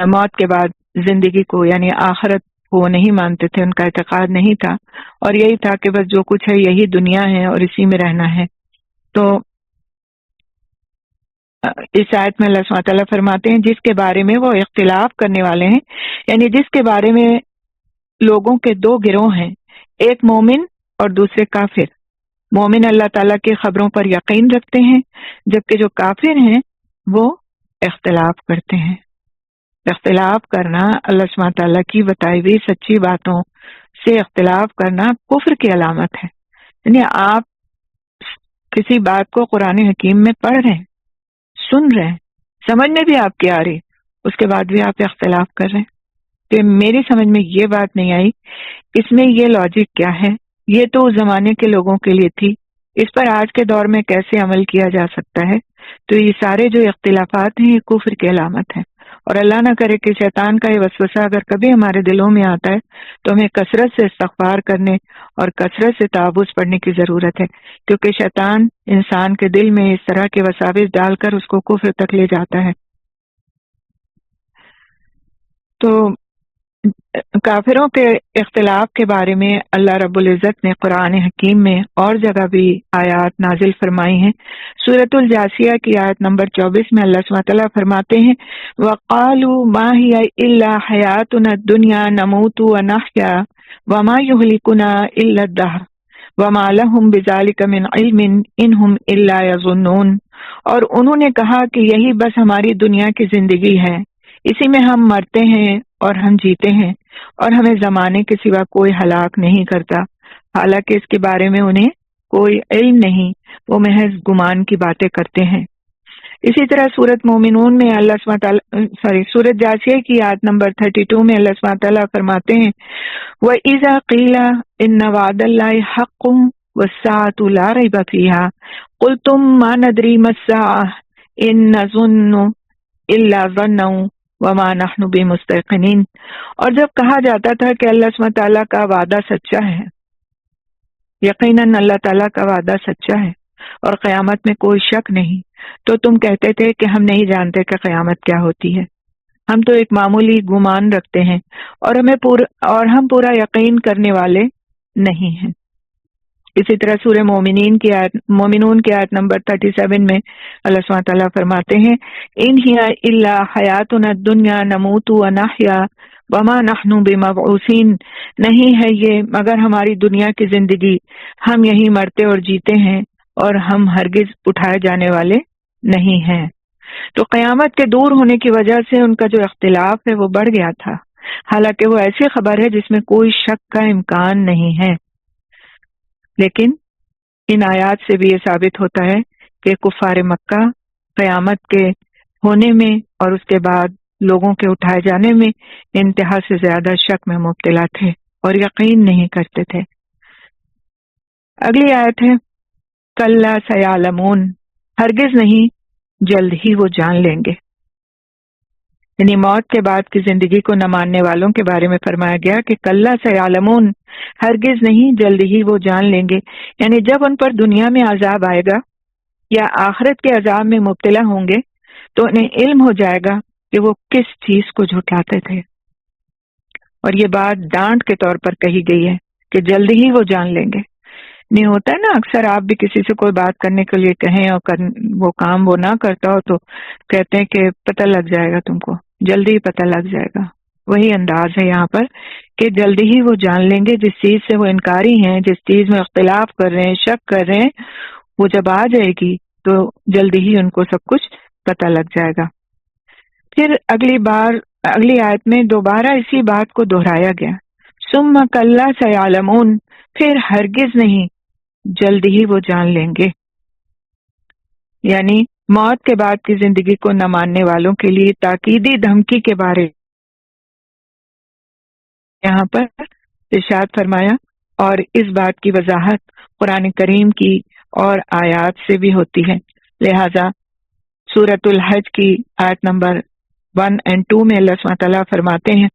موت کے بعد زندگی کو یعنی آخرت کو وہ نہیں مانتے تھے، ان کا اعتقاد نہیں تھا، اور یہی تھا کہ بس جو کچھ ہے یہی دنیا ہے اور اسی میں رہنا ہے. تو اس آیت میں اللہ سبحانہ تعالیٰ فرماتے ہیں جس کے بارے میں وہ اختلاف کرنے والے ہیں، یعنی جس کے بارے میں لوگوں کے دو گروہ ہیں، ایک مومن اور دوسرے کافر. مومن اللہ تعالیٰ کی خبروں پر یقین رکھتے ہیں، جبکہ جو کافر ہیں وہ اختلاف کرتے ہیں. اختلاف کرنا، اللہ سبحانہ تعالیٰ کی بتائی ہوئی سچی باتوں سے اختلاف کرنا کفر کی علامت ہے. یعنی آپ کسی بات کو قرآن حکیم میں پڑھ رہے ہیں، سن رہے ہیں، سمجھ میں بھی آپ کی آ رہی، اس کے بعد بھی آپ اختلاف کر رہے ہیں. کہ میری سمجھ میں یہ بات نہیں آئی، اس میں یہ لاجک کیا ہے، یہ تو اس زمانے کے لوگوں کے لیے تھی، اس پر آج کے دور میں کیسے عمل کیا جا سکتا ہے. تو یہ سارے جو اختلافات ہیں یہ کفر کی علامت ہے. اور اللہ نہ کرے کہ شیطان کا یہ وسوسہ اگر کبھی ہمارے دلوں میں آتا ہے تو ہمیں کثرت سے استغفار کرنے اور کثرت سے تعوذ پڑھنے کی ضرورت ہے، کیونکہ شیطان انسان کے دل میں اس طرح کے وساوس ڈال کر اس کو کفر تک لے جاتا ہے. تو کافروں کے اختلاف کے بارے میں اللہ رب العزت نے قرآن حکیم میں اور جگہ بھی آیات نازل فرمائی ہیں. سورۃ الجاثیہ کی آیت نمبر 24 میں اللہ سبحانہ تعالیٰ فرماتے ہیں وَقَالُوا مَا هِيَ إِلَّا حَيَاتُنَا الدُّنْيَا نَمُوتُ وَنَحْيَا وَمَا يُهْلِكُنَا إِلَّا الدَّهْرُ وَمَا لَهُم بِذَلِكَ مِنْ عِلْمٍ إِنْ هُمْ إِلَّا يَظُنُّونَ. اور انہوں نے کہا کہ یہی بس ہماری دنیا کی زندگی ہے، اسی میں ہم مرتے ہیں اور ہم جیتے ہیں، اور ہمیں زمانے کے سوا کوئی ہلاک نہیں کرتا، حالانکہ اس کے بارے میں انہیں کوئی علم نہیں، وہ محض گمان کی باتیں کرتے ہیں. اسی طرح سورۃ مومنون میں اللہ سبحانہ تعالیٰ سورۃ جاثیہ کی آیت نمبر 32 میں اللہ سبحانہ تعالیٰ فرماتے ہیں وَإِذَا قِيلَ إِنَّ وَعْدَ اللَّهِ حَقٌّ وَالسَّاعَةُ لَا رَيْبَ فِيهَا قُلْتُم مَّا نَدْرِي مَا السَّاعَةُ إِن نَّظُنُّ إِلَّا ظَنًّا وَمَا نَحْنُ بِمُسْتَيْقِنِينَ. اور جب کہا جاتا تھا کہ اللہ سبحانہ تعالیٰ کا وعدہ سچا ہے، یقیناً اللہ تعالیٰ کا وعدہ سچا ہے اور قیامت میں کوئی شک نہیں، تو تم کہتے تھے کہ ہم نہیں جانتے کہ قیامت کیا ہوتی ہے. ہم تو ایک معمولی گمان رکھتے ہیں اور ہم پورا یقین کرنے والے نہیں ہیں۔ اسی طرح سورہ مومنون کی آیت نمبر 37 میں اللہ سبحانہ تعالیٰ فرماتے ہیں ان ہی الا حیاتنا الدنیا نموت و نحیا وما نحن بمبعوثین، نہیں ہے یہ مگر ہماری دنیا کی زندگی، ہم یہی مرتے اور جیتے ہیں اور ہم ہرگز اٹھائے جانے والے نہیں ہیں۔ تو قیامت کے دور ہونے کی وجہ سے ان کا جو اختلاف ہے وہ بڑھ گیا تھا، حالانکہ وہ ایسی خبر ہے جس میں کوئی شک کا امکان نہیں ہے۔ لیکن ان آیات سے بھی یہ ثابت ہوتا ہے کہ کفار مکہ قیامت کے ہونے میں اور اس کے بعد لوگوں کے اٹھائے جانے میں انتہا سے زیادہ شک میں مبتلا تھے اور یقین نہیں کرتے تھے۔ اگلی آیت ہے کلا سیعلمون، ہرگز نہیں جلد ہی وہ جان لیں گے، یعنی موت کے بعد کی زندگی کو نہ ماننے والوں کے بارے میں فرمایا گیا کہ کلا سیعلمون، ہرگز نہیں جلد ہی وہ جان لیں گے، یعنی جب ان پر دنیا میں عذاب آئے گا یا آخرت کے عذاب میں مبتلا ہوں گے تو انہیں علم ہو جائے گا کہ وہ کس چیز کو جھٹلاتے تھے۔ اور یہ بات ڈانٹ کے طور پر کہی گئی ہے کہ جلد ہی وہ جان لیں گے۔ نہیں ہوتا ہے نا، اکثر آپ بھی کسی سے کوئی بات کرنے کے لیے کہیں اور وہ کام وہ نہ کرتا ہو تو کہتے ہیں کہ پتہ لگ جائے گا، تم کو جلدی پتہ لگ جائے گا۔ وہی انداز ہے یہاں پر کہ جلدی ہی وہ جان لیں گے، جس چیز سے وہ انکاری ہیں، جس چیز میں اختلاف کر رہے ہیں، شک کر رہے ہیں، وہ جب آ جائے گی تو جلدی ہی ان کو سب کچھ پتہ لگ جائے گا۔ پھر اگلی آیت میں دوبارہ اسی بات کو دہرایا گیا، ثم کلا سیعلمون، پھر ہرگز نہیں جلد ہی وہ جان لیں گے، یعنی موت کے بعد کی زندگی کو نہ ماننے والوں کے لیے تاکیدی دھمکی کے بارے یہاں پر ارشاد فرمایا، اور اس بات کی وضاحت قرآن کریم کی اور آیات سے بھی ہوتی ہے، لہذا سورۃ الحج کی آیت نمبر 1 اور 2 میں اللہ سبحانہ تعالیٰ فرماتے ہیں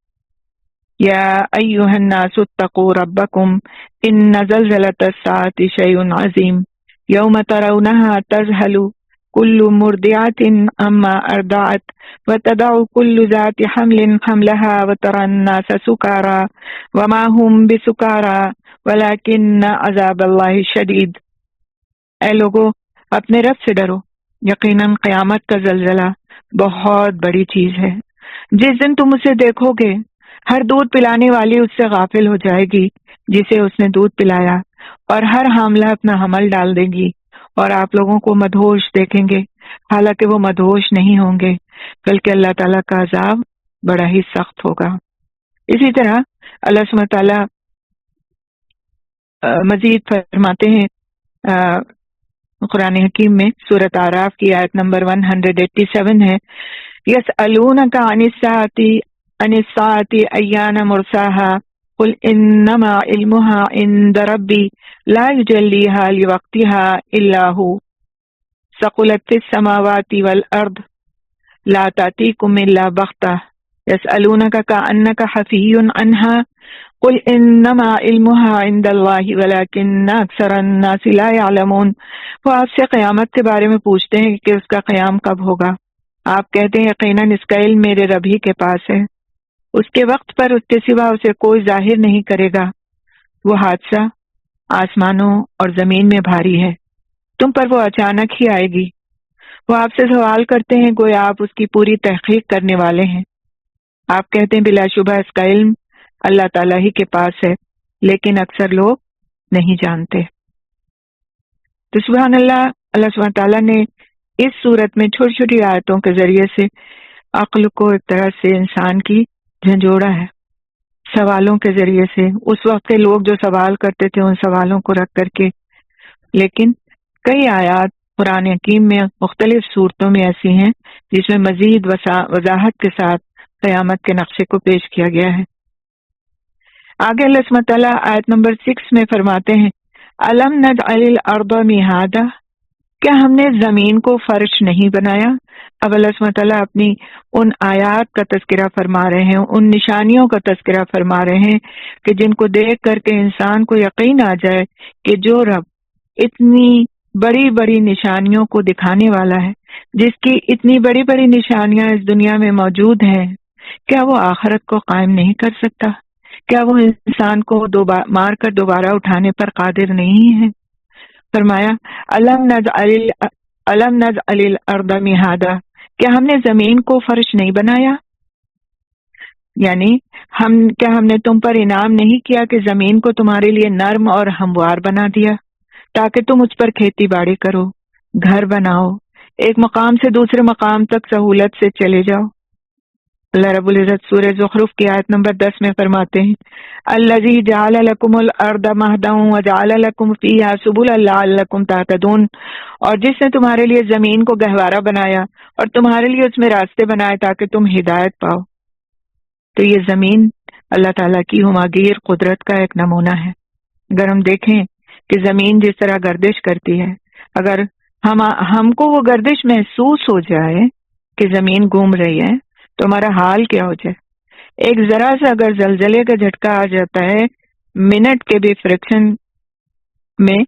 یا ایھا الناس اتقوا ربکم ان زلزلۃ الساعۃ شیء عظیم یوم ترونها تذہل کل مرضعۃ عما ارضعت وتضع کل ذات حمل حملها وترى الناس سکارى وما هم بسکارى ولکن عذاب اللہ شدید۔ اے لوگو اپنے رب سے ڈرو، یقیناً قیامت کا زلزلہ بہت بڑی چیز ہے۔ جس دن تم اسے دیکھو گے ہر دودھ پلانے والی اس سے غافل ہو جائے گی جسے اس نے دودھ پلایا، اور ہر حاملہ اپنا حمل ڈال دے گی، اور آپ لوگوں کو مدہوش دیکھیں گے حالانکہ وہ مدہوش نہیں ہوں گے، بلکہ اللہ تعالیٰ کا عذاب بڑا ہی سخت ہوگا۔ اسی طرح اللہ سبحانہ تعالیٰ مزید فرماتے ہیں قرآن حکیم میں، سورۃ اعراف کی آیت نمبر 187 ہے یسألونک عن الساعة ایان مرساها قل انما علمها عند ربی لا یجلیها لوقتها الا هو ثقلت في السماوات والارض لا تأتيكم الا بغتة یسألونک کأنک حفی عنها قل انما علمها عند اللہ ولکن اکثر الناس لا يعلمون۔ وہ آپ سے قیامت کے بارے میں پوچھتے ہیں کہ اس کا قیام کب ہوگا، آپ کہتے ہیں یقیناً اس کا علم میرے رب ہی کے پاس ہے، اس کے وقت پر اس کے سوا اسے کوئی ظاہر نہیں کرے گا۔ وہ حادثہ آسمانوں اور زمین میں بھاری ہے، تم پر وہ اچانک ہی آئے گی۔ وہ آپ سے سوال کرتے ہیں گویا آپ اس کی پوری تحقیق کرنے والے ہیں، آپ کہتے ہیں بلا شبہ اس کا علم اللہ تعالیٰ ہی کے پاس ہے، لیکن اکثر لوگ نہیں جانتے۔ تو سبحان اللہ، اللہ سبحانہ تعالیٰ نے اس صورت میں چھوٹی چھوٹی آیتوں کے ذریعے سے عقل کو ایک طرح سے انسان کی جھنجھوڑا ہے، سوالوں کے ذریعے سے۔ اس وقت کے لوگ جو سوال کرتے تھے ان سوالوں کو رکھ کر کے، لیکن کئی آیات قرآن حکیم میں مختلف صورتوں میں ایسی ہیں جس میں مزید وضاحت کے ساتھ قیامت کے نقشے کو پیش کیا گیا ہے۔ آگے اللہ سبحانہ تعالیٰ آیت نمبر 6 میں فرماتے ہیں أَلَمْ نَجْعَلِ الْأَرْضَ مِهَادًا، کیا ہم نے زمین کو فرش نہیں بنایا؟ اب اللہ سبحانہ تعالیٰ اپنی ان آیات کا تذکرہ فرما رہے ہیں، ان نشانیوں کا تذکرہ فرما رہے ہیں کہ جن کو دیکھ کر کے انسان کو یقین آ جائے کہ جو رب اتنی بڑی بڑی نشانیوں کو دکھانے والا ہے، جس کی اتنی بڑی بڑی نشانیاں اس دنیا میں موجود ہیں، کیا وہ آخرت کو قائم نہیں کر سکتا؟ کیا وہ انسان کو مار کر دوبارہ اٹھانے پر قادر نہیں ہے؟ فرمایا الم نجعل الارض مہادا، کیا ہم نے زمین کو فرش نہیں بنایا؟ یعنی کیا ہم نے تم پر انعام نہیں کیا کہ زمین کو تمہارے لیے نرم اور ہموار بنا دیا تاکہ تم اس پر کھیتی باڑی کرو، گھر بناؤ، ایک مقام سے دوسرے مقام تک سہولت سے چلے جاؤ۔ اللہ رب العزت سورہ زخرف کی آیت نمبر 10 میں فرماتے ہیں الذی جعل لکم الارض مہدا وجعل لکم فیہا سبلا لعلکم تہتدون، اور جس نے تمہارے لیے زمین کو گہوارہ بنایا اور تمہارے لیے اس میں راستے بنائے تاکہ تم ہدایت پاؤ۔ تو یہ زمین اللہ تعالیٰ کی ہماگیر قدرت کا ایک نمونہ ہے۔ اگر ہم دیکھیں کہ زمین جس طرح گردش کرتی ہے، اگر ہم کو وہ گردش محسوس ہو جائے کہ زمین گھوم رہی ہے تو ہمارا حال کیا ہو جائے۔ ایک ذرا سا اگر زلزلے کا جھٹکا آ جاتا ہے، منٹ کے بھی فریکشن میں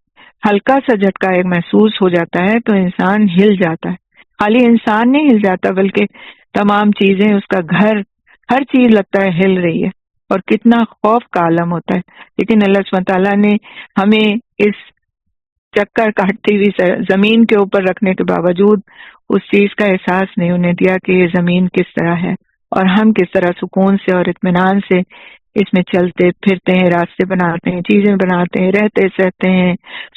ہلکا سا جھٹکا ایک محسوس ہو جاتا ہے تو انسان ہل جاتا ہے۔ خالی انسان نہیں ہل جاتا بلکہ تمام چیزیں، اس کا گھر، ہر چیز لگتا ہے ہل رہی ہے، اور کتنا خوف کا عالم ہوتا ہے۔ لیکن اللہ سبحانہ تعالیٰ نے ہمیں اس چکر کاٹتی ہوئی زمین کے اوپر رکھنے کے باوجود اس چیز کا احساس نہیں ہونے دیا کہ یہ زمین کس طرح ہے اور ہم کس طرح سکون سے اور اطمینان سے اس میں چلتے پھرتے ہیں، راستے بناتے ہیں، چیزیں بناتے ہیں، رہتے سہتے ہیں،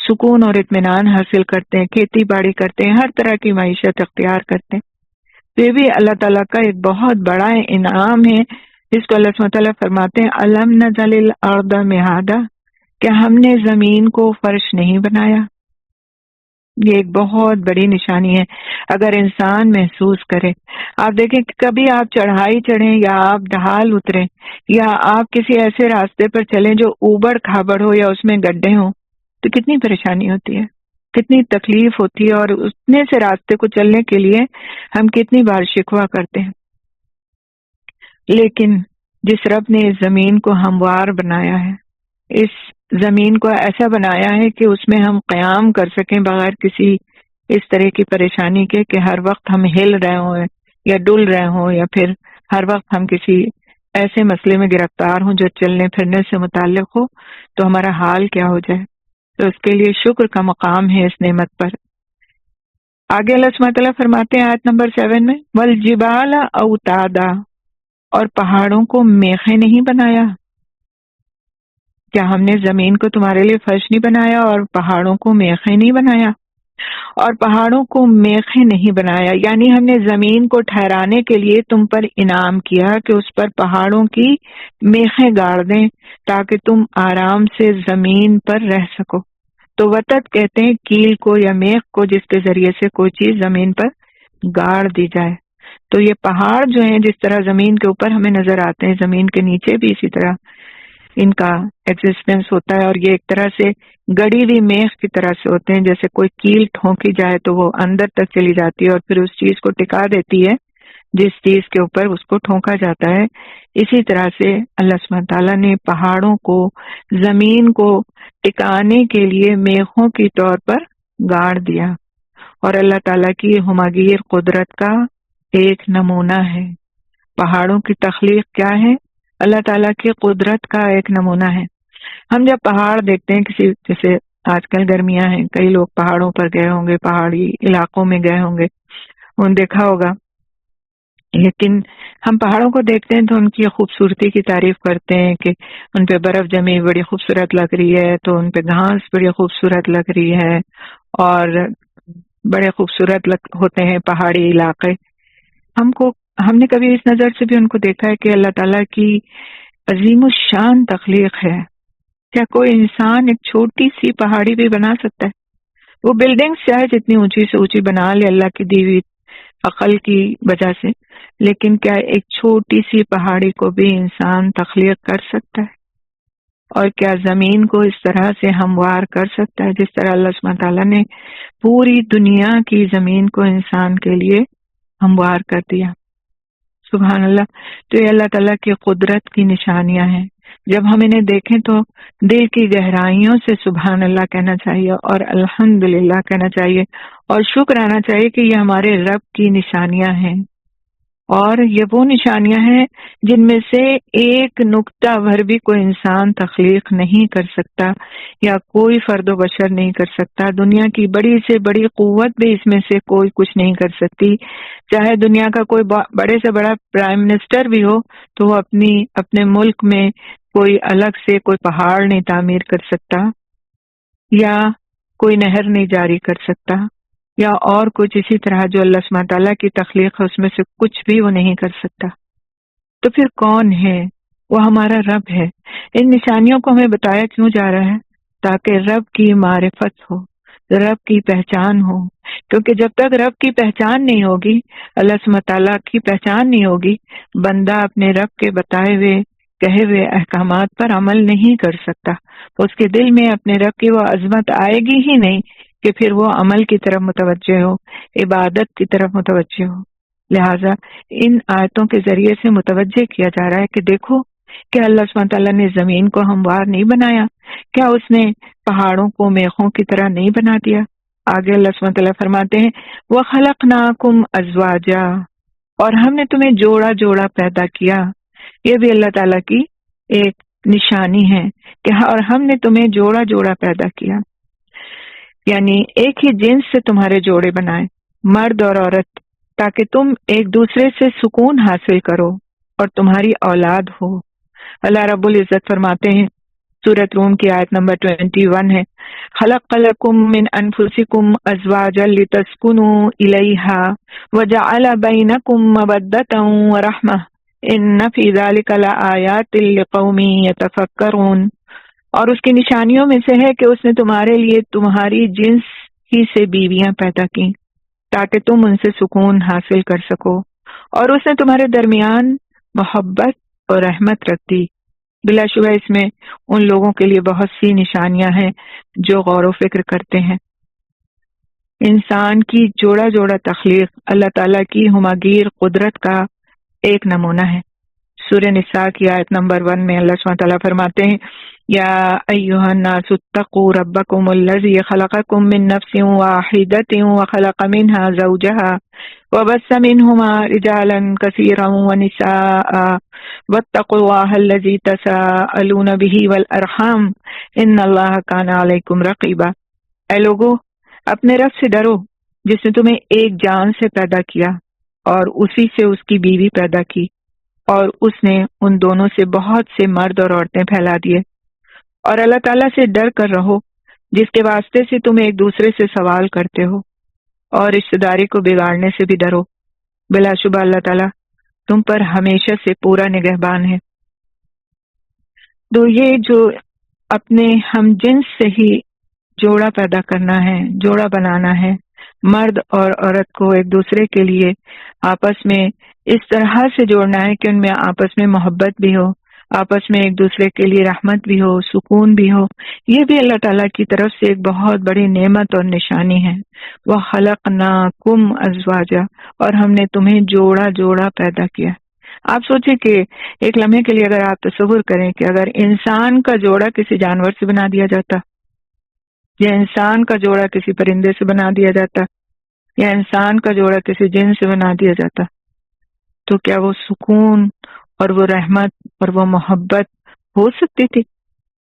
سکون اور اطمینان حاصل کرتے ہیں، کھیتی باڑی کرتے ہیں، ہر طرح کی معیشت اختیار کرتے ہیں۔ یہ بھی اللہ تعالیٰ کا ایک بہت بڑا انعام ہے جس کو اللہ سبحانہ تعالیٰ فرماتے ہیں الم نجعل الارض مہادا، کیا ہم نے زمین کو فرش نہیں بنایا؟ یہ ایک بہت بڑی نشانی ہے اگر انسان محسوس کرے۔ آپ دیکھیں کہ کبھی آپ چڑھائی چڑھیں یا آپ ڈھال اتریں یا آپ کسی ایسے راستے پر چلیں جو اوبڑ کھابڑ ہو یا اس میں گڈھے ہوں تو کتنی پریشانی ہوتی ہے، کتنی تکلیف ہوتی ہے، اور اتنے سے راستے کو چلنے کے لیے ہم کتنی بار شکوہ کرتے ہیں۔ لیکن جس رب نے اس زمین کو ہموار بنایا ہے، اس زمین کو ایسا بنایا ہے کہ اس میں ہم قیام کر سکیں بغیر کسی اس طرح کی پریشانی کے کہ ہر وقت ہم ہل رہے ہوں یا ڈل رہے ہوں، یا پھر ہر وقت ہم کسی ایسے مسئلے میں گرفتار ہوں جو چلنے پھرنے سے متعلق ہو، تو ہمارا حال کیا ہو جائے۔ تو اس کے لیے شکر کا مقام ہے اس نعمت پر۔ آگے اللہ سبحانہ تعالیٰ فرماتے ہیں آیت نمبر 7 میں والجبال اوتادا، اور پہاڑوں کو میخیں نہیں بنایا؟ کیا ہم نے زمین کو تمہارے لیے فرش نہیں بنایا اور پہاڑوں کو میخیں نہیں بنایا؟ اور پہاڑوں کو میخیں نہیں بنایا یعنی ہم نے زمین کو ٹھہرانے کے لیے تم پر انعام کیا کہ اس پر پہاڑوں کی میخیں گاڑ دیں تاکہ تم آرام سے زمین پر رہ سکو۔ تو وتد کہتے ہیں کیل کو یا میخ کو جس کے ذریعے سے کوئی چیز زمین پر گاڑ دی جائے۔ تو یہ پہاڑ جو ہیں جس طرح زمین کے اوپر ہمیں نظر آتے ہیں، زمین کے نیچے بھی اسی طرح ان کا ایگزسٹنس ہوتا ہے، اور یہ ایک طرح سے گڑی ہوئی میخ کی طرح سے ہوتے ہیں۔ جیسے کوئی کیل ٹھونکی جائے تو وہ اندر تک چلی جاتی ہے اور پھر اس چیز کو ٹکا دیتی ہے جس چیز کے اوپر اس کو ٹھونکا جاتا ہے۔ اسی طرح سے اللہ سبحانہ تعالیٰ نے پہاڑوں کو، زمین کو ٹکانے کے لیے میخوں کی طور پر گاڑ دیا، اور اللہ تعالیٰ کی ہماگیر قدرت کا ایک نمونہ ہے۔ پہاڑوں کی تخلیق کیا ہے؟ اللہ تعالیٰ کی قدرت کا ایک نمونہ ہے۔ ہم جب پہاڑ دیکھتے ہیں، کسی جیسے آج کل گرمیاں ہیں، کئی لوگ پہاڑوں پر گئے ہوں گے، پہاڑی علاقوں میں گئے ہوں گے، انہوں دیکھا ہوگا، لیکن ہم پہاڑوں کو دیکھتے ہیں تو ان کی خوبصورتی کی تعریف کرتے ہیں کہ ان پہ برف جمی بڑی خوبصورت لگ رہی ہے، تو ان پہ گھاس بڑی خوبصورت لگ رہی ہے، اور بڑے خوبصورت ہوتے ہیں پہاڑی علاقے۔ ہم نے کبھی اس نظر سے بھی ان کو دیکھا ہے کہ اللہ تعالیٰ کی عظیم الشان تخلیق ہے۔ کیا کوئی انسان ایک چھوٹی سی پہاڑی بھی بنا سکتا ہے؟ وہ بلڈنگز چاہے جتنی اونچی سے اونچی بنا لے اللہ کی دی ہوئی عقل کی وجہ سے، لیکن کیا ایک چھوٹی سی پہاڑی کو بھی انسان تخلیق کر سکتا ہے؟ اور کیا زمین کو اس طرح سے ہموار کر سکتا ہے جس طرح اللہ سبحانہ تعالیٰ نے پوری دنیا کی زمین کو انسان کے لیے ہموار کر دیا؟ سبحان اللہ۔ تو یہ اللہ تعالیٰ کی قدرت کی نشانیاں ہیں۔ جب ہم انہیں دیکھیں تو دل کی گہرائیوں سے سبحان اللہ کہنا چاہیے اور الحمدللہ کہنا چاہیے، اور شکر آنا چاہیے کہ یہ ہمارے رب کی نشانیاں ہیں، اور یہ وہ نشانیاں ہیں جن میں سے ایک نقطہ بھر بھی کوئی انسان تخلیق نہیں کر سکتا یا کوئی فرد و بشر نہیں کر سکتا. دنیا کی بڑی سے بڑی قوت بھی اس میں سے کوئی کچھ نہیں کر سکتی. چاہے دنیا کا کوئی بڑے سے بڑا پرائم منسٹر بھی ہو تو وہ اپنے ملک میں کوئی الگ سے کوئی پہاڑ نہیں تعمیر کر سکتا یا کوئی نہر نہیں جاری کر سکتا یا اور کچھ اسی طرح جو اللہ سبحانہ تعالیٰ کی تخلیق ہے اس میں سے کچھ بھی وہ نہیں کر سکتا. تو پھر کون ہے؟ وہ ہمارا رب ہے. ان نشانیوں کو ہمیں بتایا کیوں جا رہا ہے؟ تاکہ رب کی معرفت ہو، رب کی پہچان ہو. کیونکہ جب تک رب کی پہچان نہیں ہوگی، اللہ سبحانہ تعالیٰ کی پہچان نہیں ہوگی، بندہ اپنے رب کے بتائے ہوئے کہے ہوئے احکامات پر عمل نہیں کر سکتا. اس کے دل میں اپنے رب کی وہ عظمت آئے گی ہی نہیں کہ پھر وہ عمل کی طرف متوجہ ہو، عبادت کی طرف متوجہ ہو. لہٰذا ان آیتوں کے ذریعے سے متوجہ کیا جا رہا ہے کہ دیکھو کہ اللہ سبحانہ تعالیٰ نے زمین کو ہموار نہیں بنایا، کیا اس نے پہاڑوں کو میخوں کی طرح نہیں بنا دیا؟ آگے اللہ سبحانہ تعالیٰ فرماتے ہیں وَخَلَقْنَاكُمْ أَزْوَاجًا، اور ہم نے تمہیں جوڑا جوڑا پیدا کیا. یہ بھی اللہ تعالیٰ کی ایک نشانی ہے کہ اور ہم نے تمہیں جوڑا جوڑا پیدا کیا، یعنی ایک ہی جنس سے تمہارے جوڑے بنائے، مرد اور عورت، تاکہ تم ایک دوسرے سے سکون حاصل کرو اور تمہاری اولاد ہو. اللہ رب العزت فرماتے ہیں سورۃ روم کی آیت نمبر 21 ہے خلق لکم من انفسکم ازواجا لتسکنوا الیہا وجعل بینکم مودۃ ورحمہ ان فی ذلک لآیات لقوم یتفکرون. اور اس کی نشانیوں میں سے ہے کہ اس نے تمہارے لیے تمہاری جنس ہی سے بیویاں پیدا کی تاکہ تم ان سے سکون حاصل کر سکو، اور اس نے تمہارے درمیان محبت اور رحمت رکھ دی. بلا شبہ اس میں ان لوگوں کے لیے بہت سی نشانیاں ہیں جو غور و فکر کرتے ہیں. انسان کی جوڑا جوڑا تخلیق اللہ تعالیٰ کی ہماگیر قدرت کا ایک نمونہ ہے. سورہ نساء کی آیت نمبر 1 میں اللہ سبحانہ تعالیٰ فرماتے ہیں یا ایھا الناس اتقوا ربکم الذی خلقکم من نفس واحدۃ وخلق منها زوجها وبث منهما رجالا كثيرا ونساء واتقوا الله الذي تساءلون به والارحام ان الله كان عليكم رقيبا. اے لوگو اپنے رب سے ڈرو جس نے تمہیں ایک جان سے پیدا کیا اور اسی سے اس کی بیوی پیدا کی، اور اس نے ان دونوں سے بہت سے مرد اور عورتیں پھیلا دیے. اور اللہ تعالیٰ سے ڈر کر رہو جس کے واسطے سے تم ایک دوسرے سے سوال کرتے ہو، اور رشتہ داری کو بگاڑنے سے بھی ڈرو. بلا شبہ اللہ تعالیٰ تم پر ہمیشہ سے پورا نگہبان ہے. تو یہ جو اپنے ہم جنس سے ہی جوڑا پیدا کرنا ہے، جوڑا بنانا ہے، مرد اور عورت کو ایک دوسرے کے لیے آپس میں اس طرح سے جوڑنا ہے کہ ان میں آپس میں محبت بھی ہو، آپس میں ایک دوسرے کے لیے رحمت بھی ہو، سکون بھی ہو. یہ بھی اللہ تعالیٰ کی طرف سے ایک بہت بڑی نعمت اور نشانی ہے. وَخَلَقْنَاكُمْ أَزْوَاجًا، اور ہم نے تمہیں جوڑا جوڑا پیدا کیا. آپ سوچیں کہ ایک لمحے کے لیے اگر آپ تصور کریں کہ اگر انسان کا جوڑا کسی جانور سے بنا دیا جاتا، یا انسان کا جوڑا کسی پرندے سے بنا دیا جاتا، یا انسان کا جوڑا کسی جن سے بنا دیا جاتا، تو کیا وہ سکون اور وہ رحمت اور وہ محبت ہو سکتی تھی؟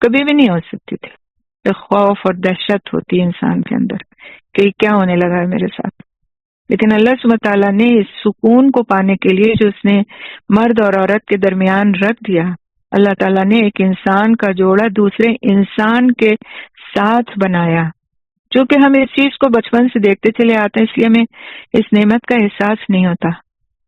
کبھی بھی نہیں ہو سکتی تھی. ایک خوف اور دہشت ہوتی انسان کے اندر کہ کیا ہونے لگا ہے میرے ساتھ. لیکن اللہ سبحانہ تعالیٰ نے اس سکون کو پانے کے لیے جو اس نے مرد اور عورت کے درمیان رکھ دیا، اللہ تعالیٰ نے ایک انسان کا جوڑا دوسرے انسان کے ساتھ بنایا. جو کہ ہم اس چیز کو بچپن سے دیکھتے چلے آتے ہیں اس لیے ہمیں اس نعمت کا احساس نہیں ہوتا،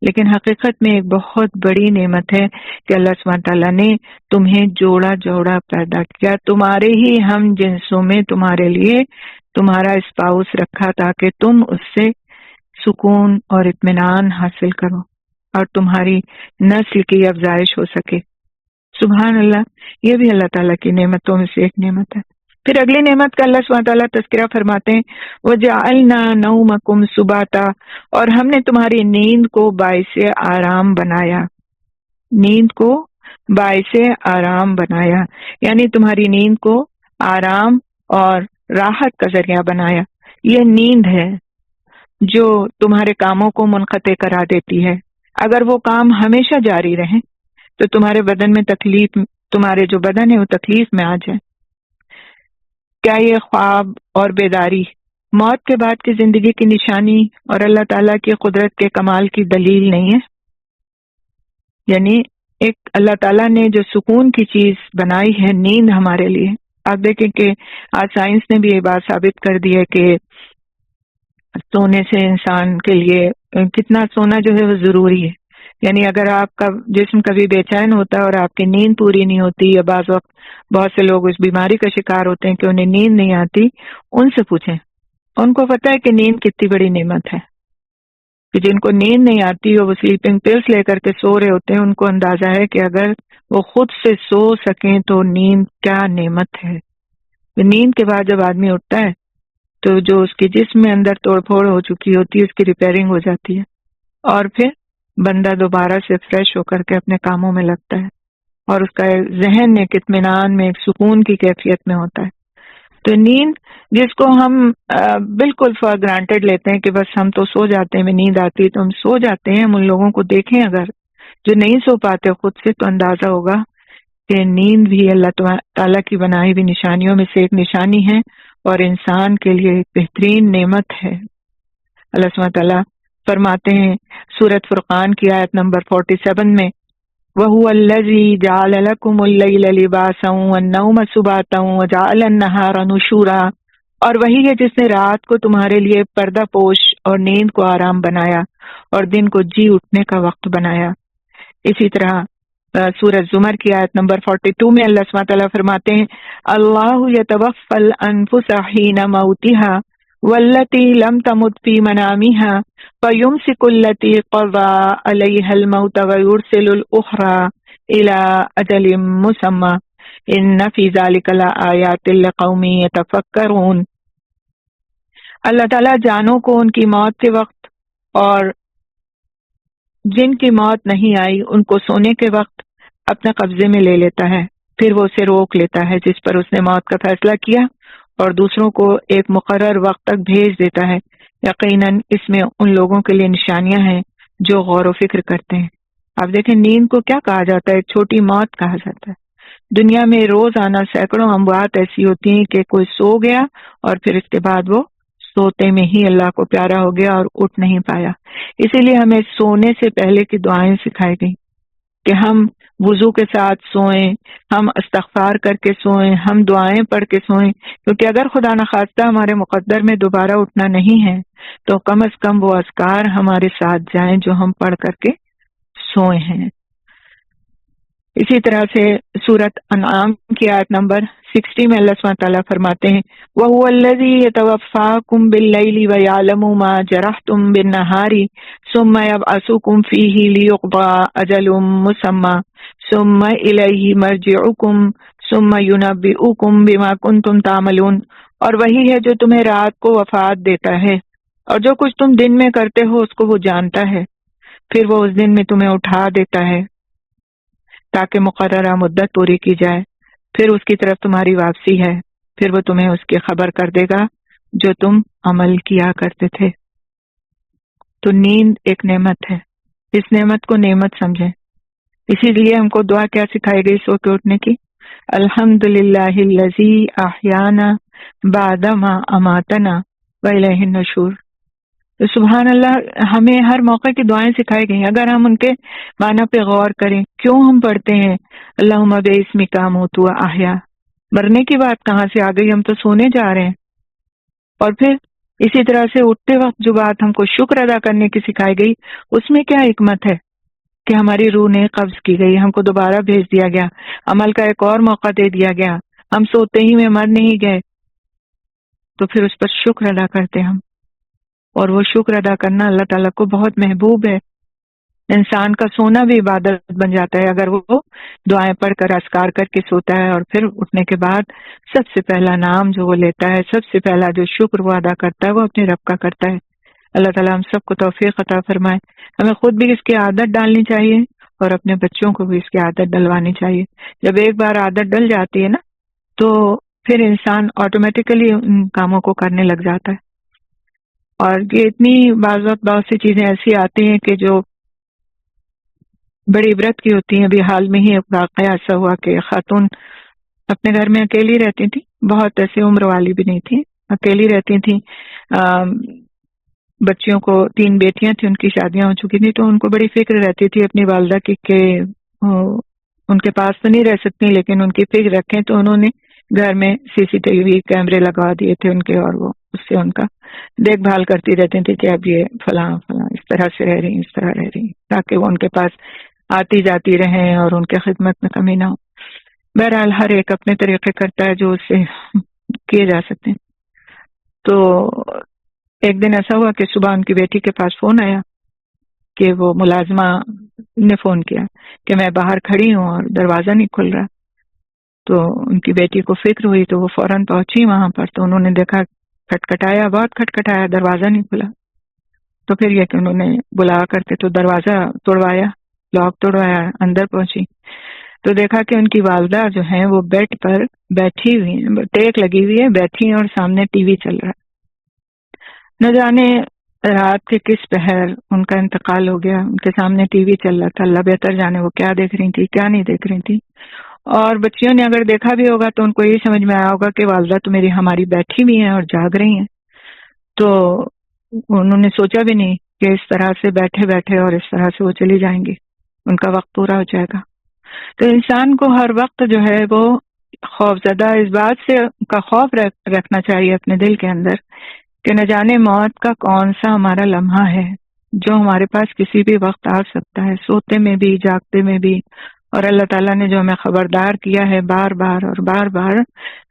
لیکن حقیقت میں ایک بہت بڑی نعمت ہے کہ اللہ سبحانہ تعالیٰ نے تمہیں جوڑا جوڑا پیدا کیا، تمہارے ہی ہم جنسوں میں تمہارے لیے تمہارا اسپاؤس رکھا تاکہ تم اس سے سکون اور اطمینان حاصل کرو اور تمہاری نسل کی افزائش ہو سکے. سبحان اللہ، یہ بھی اللہ تعالیٰ کی نعمتوں میں سے ایک نعمت ہے. پھر اگلی نعمت کا اللہ سبحانہ تعالیٰ تذکرہ فرماتے ہیں وَجَعَلْنَا نَوْمَكُمْ سُبَاتًا، اور ہم نے تمہاری نیند کو باعث آرام بنایا. نیند کو باعث آرام بنایا، یعنی تمہاری نیند کو آرام اور راحت کا ذریعہ بنایا. یہ نیند ہے جو تمہارے کاموں کو منقطع کرا دیتی ہے، اگر وہ کام ہمیشہ جاری رہے تو تمہارے بدن میں تکلیف، تمہارے جو بدن ہے وہ تکلیف میں آ جائے۔ کیا یہ خواب اور بیداری موت کے بعد کی زندگی کی نشانی اور اللہ تعالیٰ کی قدرت کے کمال کی دلیل نہیں ہے؟ یعنی ایک اللہ تعالیٰ نے جو سکون کی چیز بنائی ہے نیند ہمارے لیے، آپ دیکھیں کہ آج سائنس نے بھی یہ بات ثابت کر دی ہے کہ سونے سے انسان کے لیے کتنا سونا جو ہے وہ ضروری ہے۔ یعنی اگر آپ کا جسم کبھی بے چین ہوتا ہے اور آپ کی نیند پوری نہیں ہوتی، یا بعض وقت بہت سے لوگ اس بیماری کا شکار ہوتے ہیں کہ انہیں نیند نہیں آتی، ان سے پوچھیں، ان کو پتہ ہے کہ نیند کتنی بڑی نعمت ہے، کہ جن کو نیند نہیں آتی اور وہ سلیپنگ پلس لے کر کے سو رہے ہوتے ہیں، ان کو اندازہ ہے کہ اگر وہ خود سے سو سکیں تو نیند کیا نعمت ہے۔ نیند کے بعد جب آدمی اٹھتا ہے تو جو اس کے جسم میں اندر توڑ پھوڑ ہو چکی ہوتی ہے اس کی ریپیئرنگ ہو جاتی ہے، اور پھر بندہ دوبارہ سے فریش ہو کر کے اپنے کاموں میں لگتا ہے، اور اس کا ذہن ایک اطمینان میں، ایک سکون کی کیفیت میں ہوتا ہے۔ تو نیند جس کو ہم بالکل فار گرانٹیڈ لیتے ہیں کہ بس ہم تو سو جاتے ہیں، میں نیند آتی ہے تو ہم سو جاتے ہیں، ہم ان لوگوں کو دیکھیں اگر جو نہیں سو پاتے خود سے، تو اندازہ ہوگا کہ نیند بھی اللہ تعالیٰ کی بنائی ہوئی نشانیوں میں سے ایک نشانی ہے، اور انسان کے لیے ایک بہترین نعمت ہے۔ اللہ سبحانہ تعالیٰ فرماتے ہیں سورۃ فرقان کی آیت نمبر 47 میں، وَهُوَ الَّذِي جَعَلَ لَكُمُ اللَّيْلَ لِبَاسًا وَالنَّوْمَ سُبَاتًا وَجَعَلَ النَّهَارَ نُشُورًا، اور وہی ہے جس نے رات کو تمہارے لیے پردہ پوش اور نیند کو آرام بنایا اور دن کو جی اٹھنے کا وقت بنایا۔ اسی طرح سورۃ زمر کی آیت نمبر 42 میں اللہ سبحانہ تعالیٰ فرماتے ہیں، اللہ یتوفی الانفس حین موتها والتی لم تمت فی منامها فیمسک التی قضى علیها الموت ویرسل الاخرى الى اجل مسمى ان فی ذلک لآیات لقوم یتفکرون۔ اللہ تعالیٰ جانوں کو ان کی موت کے وقت اور جن کی موت نہیں آئی ان کو سونے کے وقت اپنے قبضے میں لے لیتا ہے، پھر وہ اسے روک لیتا ہے جس پر اس نے موت کا فیصلہ کیا، اور دوسروں کو ایک مقرر وقت تک بھیج دیتا ہے۔ یقیناً اس میں ان لوگوں کے لیے نشانیاں ہیں جو غور و فکر کرتے ہیں۔ آپ دیکھیں نیند کو کیا کہا جاتا ہے؟ ایک چھوٹی موت کہا جاتا ہے۔ دنیا میں روزانہ سینکڑوں اموات ایسی ہوتی ہیں کہ کوئی سو گیا اور پھر اس کے بعد وہ سوتے میں ہی اللہ کو پیارا ہو گیا اور اٹھ نہیں پایا۔ اسی لیے ہمیں سونے سے پہلے کی دعائیں سکھائی گئی کہ ہم وضو کے ساتھ سوئیں، ہم استغفار کر کے سوئیں، ہم دعائیں پڑھ کے سوئیں، کیونکہ اگر خدا نخواستہ ہمارے مقدر میں دوبارہ اٹھنا نہیں ہے تو کم از کم وہ اذکار ہمارے ساتھ جائیں جو ہم پڑھ کر کے سوئے ہیں۔ اسی طرح سے سورۃ انعام کی آیت نمبر 60 میں اللہ سبحانہ تعالیٰ فرماتے ہیں، وَهُوَ الَّذِي يَتَوَفَّاكُم بِاللَّيْلِ وَيَعْلَمُ مَا جَرَحْتُم بِالنَّهَارِ ثُمَّ يَبْعَثُكُم فِيهِ لِيُقْضَىٰ أَجَلٌ مُّسَمًّى ثُمَّ إِلَيْهِ مَرْجِعُكُمْ ثُمَّ يُنَبِّئُكُم بِمَا كُنتُمْ تَعْمَلُونَ، اور وہی ہے جو تمہیں رات کو وفات دیتا ہے اور جو کچھ تم دن میں کرتے ہو اس کو وہ جانتا ہے، پھر وہ اس دن میں تمہیں اٹھا دیتا ہے تاکہ مقررہ مدت پوری کی جائے، پھر اس کی طرف تمہاری واپسی ہے، پھر وہ تمہیں اس کی خبر کر دے گا جو تم عمل کیا کرتے تھے۔ تو نیند ایک نعمت ہے، اس نعمت کو نعمت سمجھیں۔ اسی لیے ہم کو دعا کیا سکھائی گئی سو کے اٹھنے کی؟ الحمدللہ الذی احیانا بعدما اماتنا والیہ النشور۔ تو سبحان اللہ، ہمیں ہر موقع کی دعائیں سکھائی گئی، اگر ہم ان کے معنی پہ غور کریں، کیوں ہم پڑھتے ہیں اللہم باسمک اموت واحیا؟ مرنے کی بات کہاں سے آ گئی؟ ہم تو سونے جا رہے ہیں۔ اور پھر اسی طرح سے اٹھتے وقت جو بات ہم کو شکر ادا کرنے کی سکھائی گئی، اس میں کیا حکمت ہے کہ ہماری روح نے قبض کی گئی، ہم کو دوبارہ بھیج دیا گیا، عمل کا ایک اور موقع دے دیا گیا، ہم سوتے ہی میں مر نہیں گئے، تو پھر اس پر شکر ادا کرتے ہم، اور وہ شکر ادا کرنا اللہ تعالیٰ کو بہت محبوب ہے۔ انسان کا سونا بھی عبادت بن جاتا ہے اگر وہ دعائیں پڑھ کر اذکار کر کے سوتا ہے، اور پھر اٹھنے کے بعد سب سے پہلا نام جو وہ لیتا ہے، سب سے پہلا جو شکر وہ ادا کرتا ہے وہ اپنے رب کا کرتا ہے۔ اللہ تعالیٰ ہم سب کو توفیق عطا فرمائے۔ ہمیں خود بھی اس کی عادت ڈالنی چاہیے اور اپنے بچوں کو بھی اس کی عادت ڈلوانی چاہیے۔ جب ایک بار عادت ڈل جاتی ہے نا تو پھر انسان آٹومیٹیکلی ان کاموں کو کرنے لگ جاتا ہے۔ اور یہ اتنی بہت سی چیزیں ایسی آتی ہیں کہ جو بڑی عبرت کی ہوتی ہیں. ابھی حال میں ہی ایک واقعہ ایسا ہوا کہ خاتون اپنے گھر میں اکیلی رہتی تھی، بہت ایسے عمر والی بھی نہیں تھی، اکیلی رہتی تھی. بچیوں کو 3 بیٹیاں تھیں، ان کی شادیاں ہو چکی تھیں، تو ان کو بڑی فکر رہتی تھی اپنی والدہ کی کہ ان کے پاس تو نہیں رہ سکتی، لیکن ان کی فکر رکھیں. تو انہوں نے گھر میں CCTV کیمرے لگا دیے تھے ان کے، اور وہ اس سے ان کا دیکھ بھال کرتی رہتی تھی کہ اب یہ فلاں فلاں اس طرح سے رہ رہی ہیں، اس طرح رہ رہی ہیں، تاکہ وہ ان کے پاس آتی جاتی رہیں اور ان کے خدمت میں کمی نہ ہو. بہرحال ہر ایک اپنے طریقے کرتا ہے جو اس سے کیے جا سکتے ہیں. تو ایک دن ایسا ہوا کہ صبح ان کی بیٹی کے پاس فون آیا کہ وہ ملازمہ نے فون کیا کہ میں باہر کھڑی ہوں اور دروازہ نہیں کھل رہا. تو ان کی بیٹی کو فکر ہوئی تو وہ فوراً پہنچی وہاں پر. تو انہوں نے دیکھا کھٹکھٹایا، بہت کھٹکھٹایا، دروازہ نہیں کھلا. تو پھر یہ کہ انہوں نے بلا کر کے تو دروازہ توڑوایا، لاک توڑوایا، اندر پہنچی تو دیکھا کہ ان کی والدہ جو ہیں وہ بیڈ پر بیٹھی ہوئی ہیں، ٹیک لگی ہوئی ہے، بیٹھی ہیں اور سامنے ٹی وی چل رہا ہے. نہ جانے رات کے کس پہر ان کا انتقال ہو گیا، ان کے سامنے ٹی وی چل رہا تھا. اللہ بہتر جانے وہ کیا دیکھ رہی تھی، کیا نہیں دیکھ رہی تھی. اور بچیوں نے اگر دیکھا بھی ہوگا تو ان کو یہ سمجھ میں آیا ہوگا کہ والدہ تو میری ہماری بیٹھی بھی ہیں اور جاگ رہی ہیں. تو انہوں نے سوچا بھی نہیں کہ اس طرح سے بیٹھے بیٹھے اور اس طرح سے وہ چلی جائیں گی، ان کا وقت پورا ہو جائے گا. تو انسان کو ہر وقت جو ہے وہ خوف زدہ اس بات سے کا خوف رکھنا چاہیے اپنے دل کے اندر کہ نہ جانے موت کا کون سا ہمارا لمحہ ہے جو ہمارے پاس کسی بھی وقت آ سکتا ہے، سوتے میں بھی، جاگتے میں بھی. اور اللہ تعالیٰ نے جو ہمیں خبردار کیا ہے بار بار اور بار بار،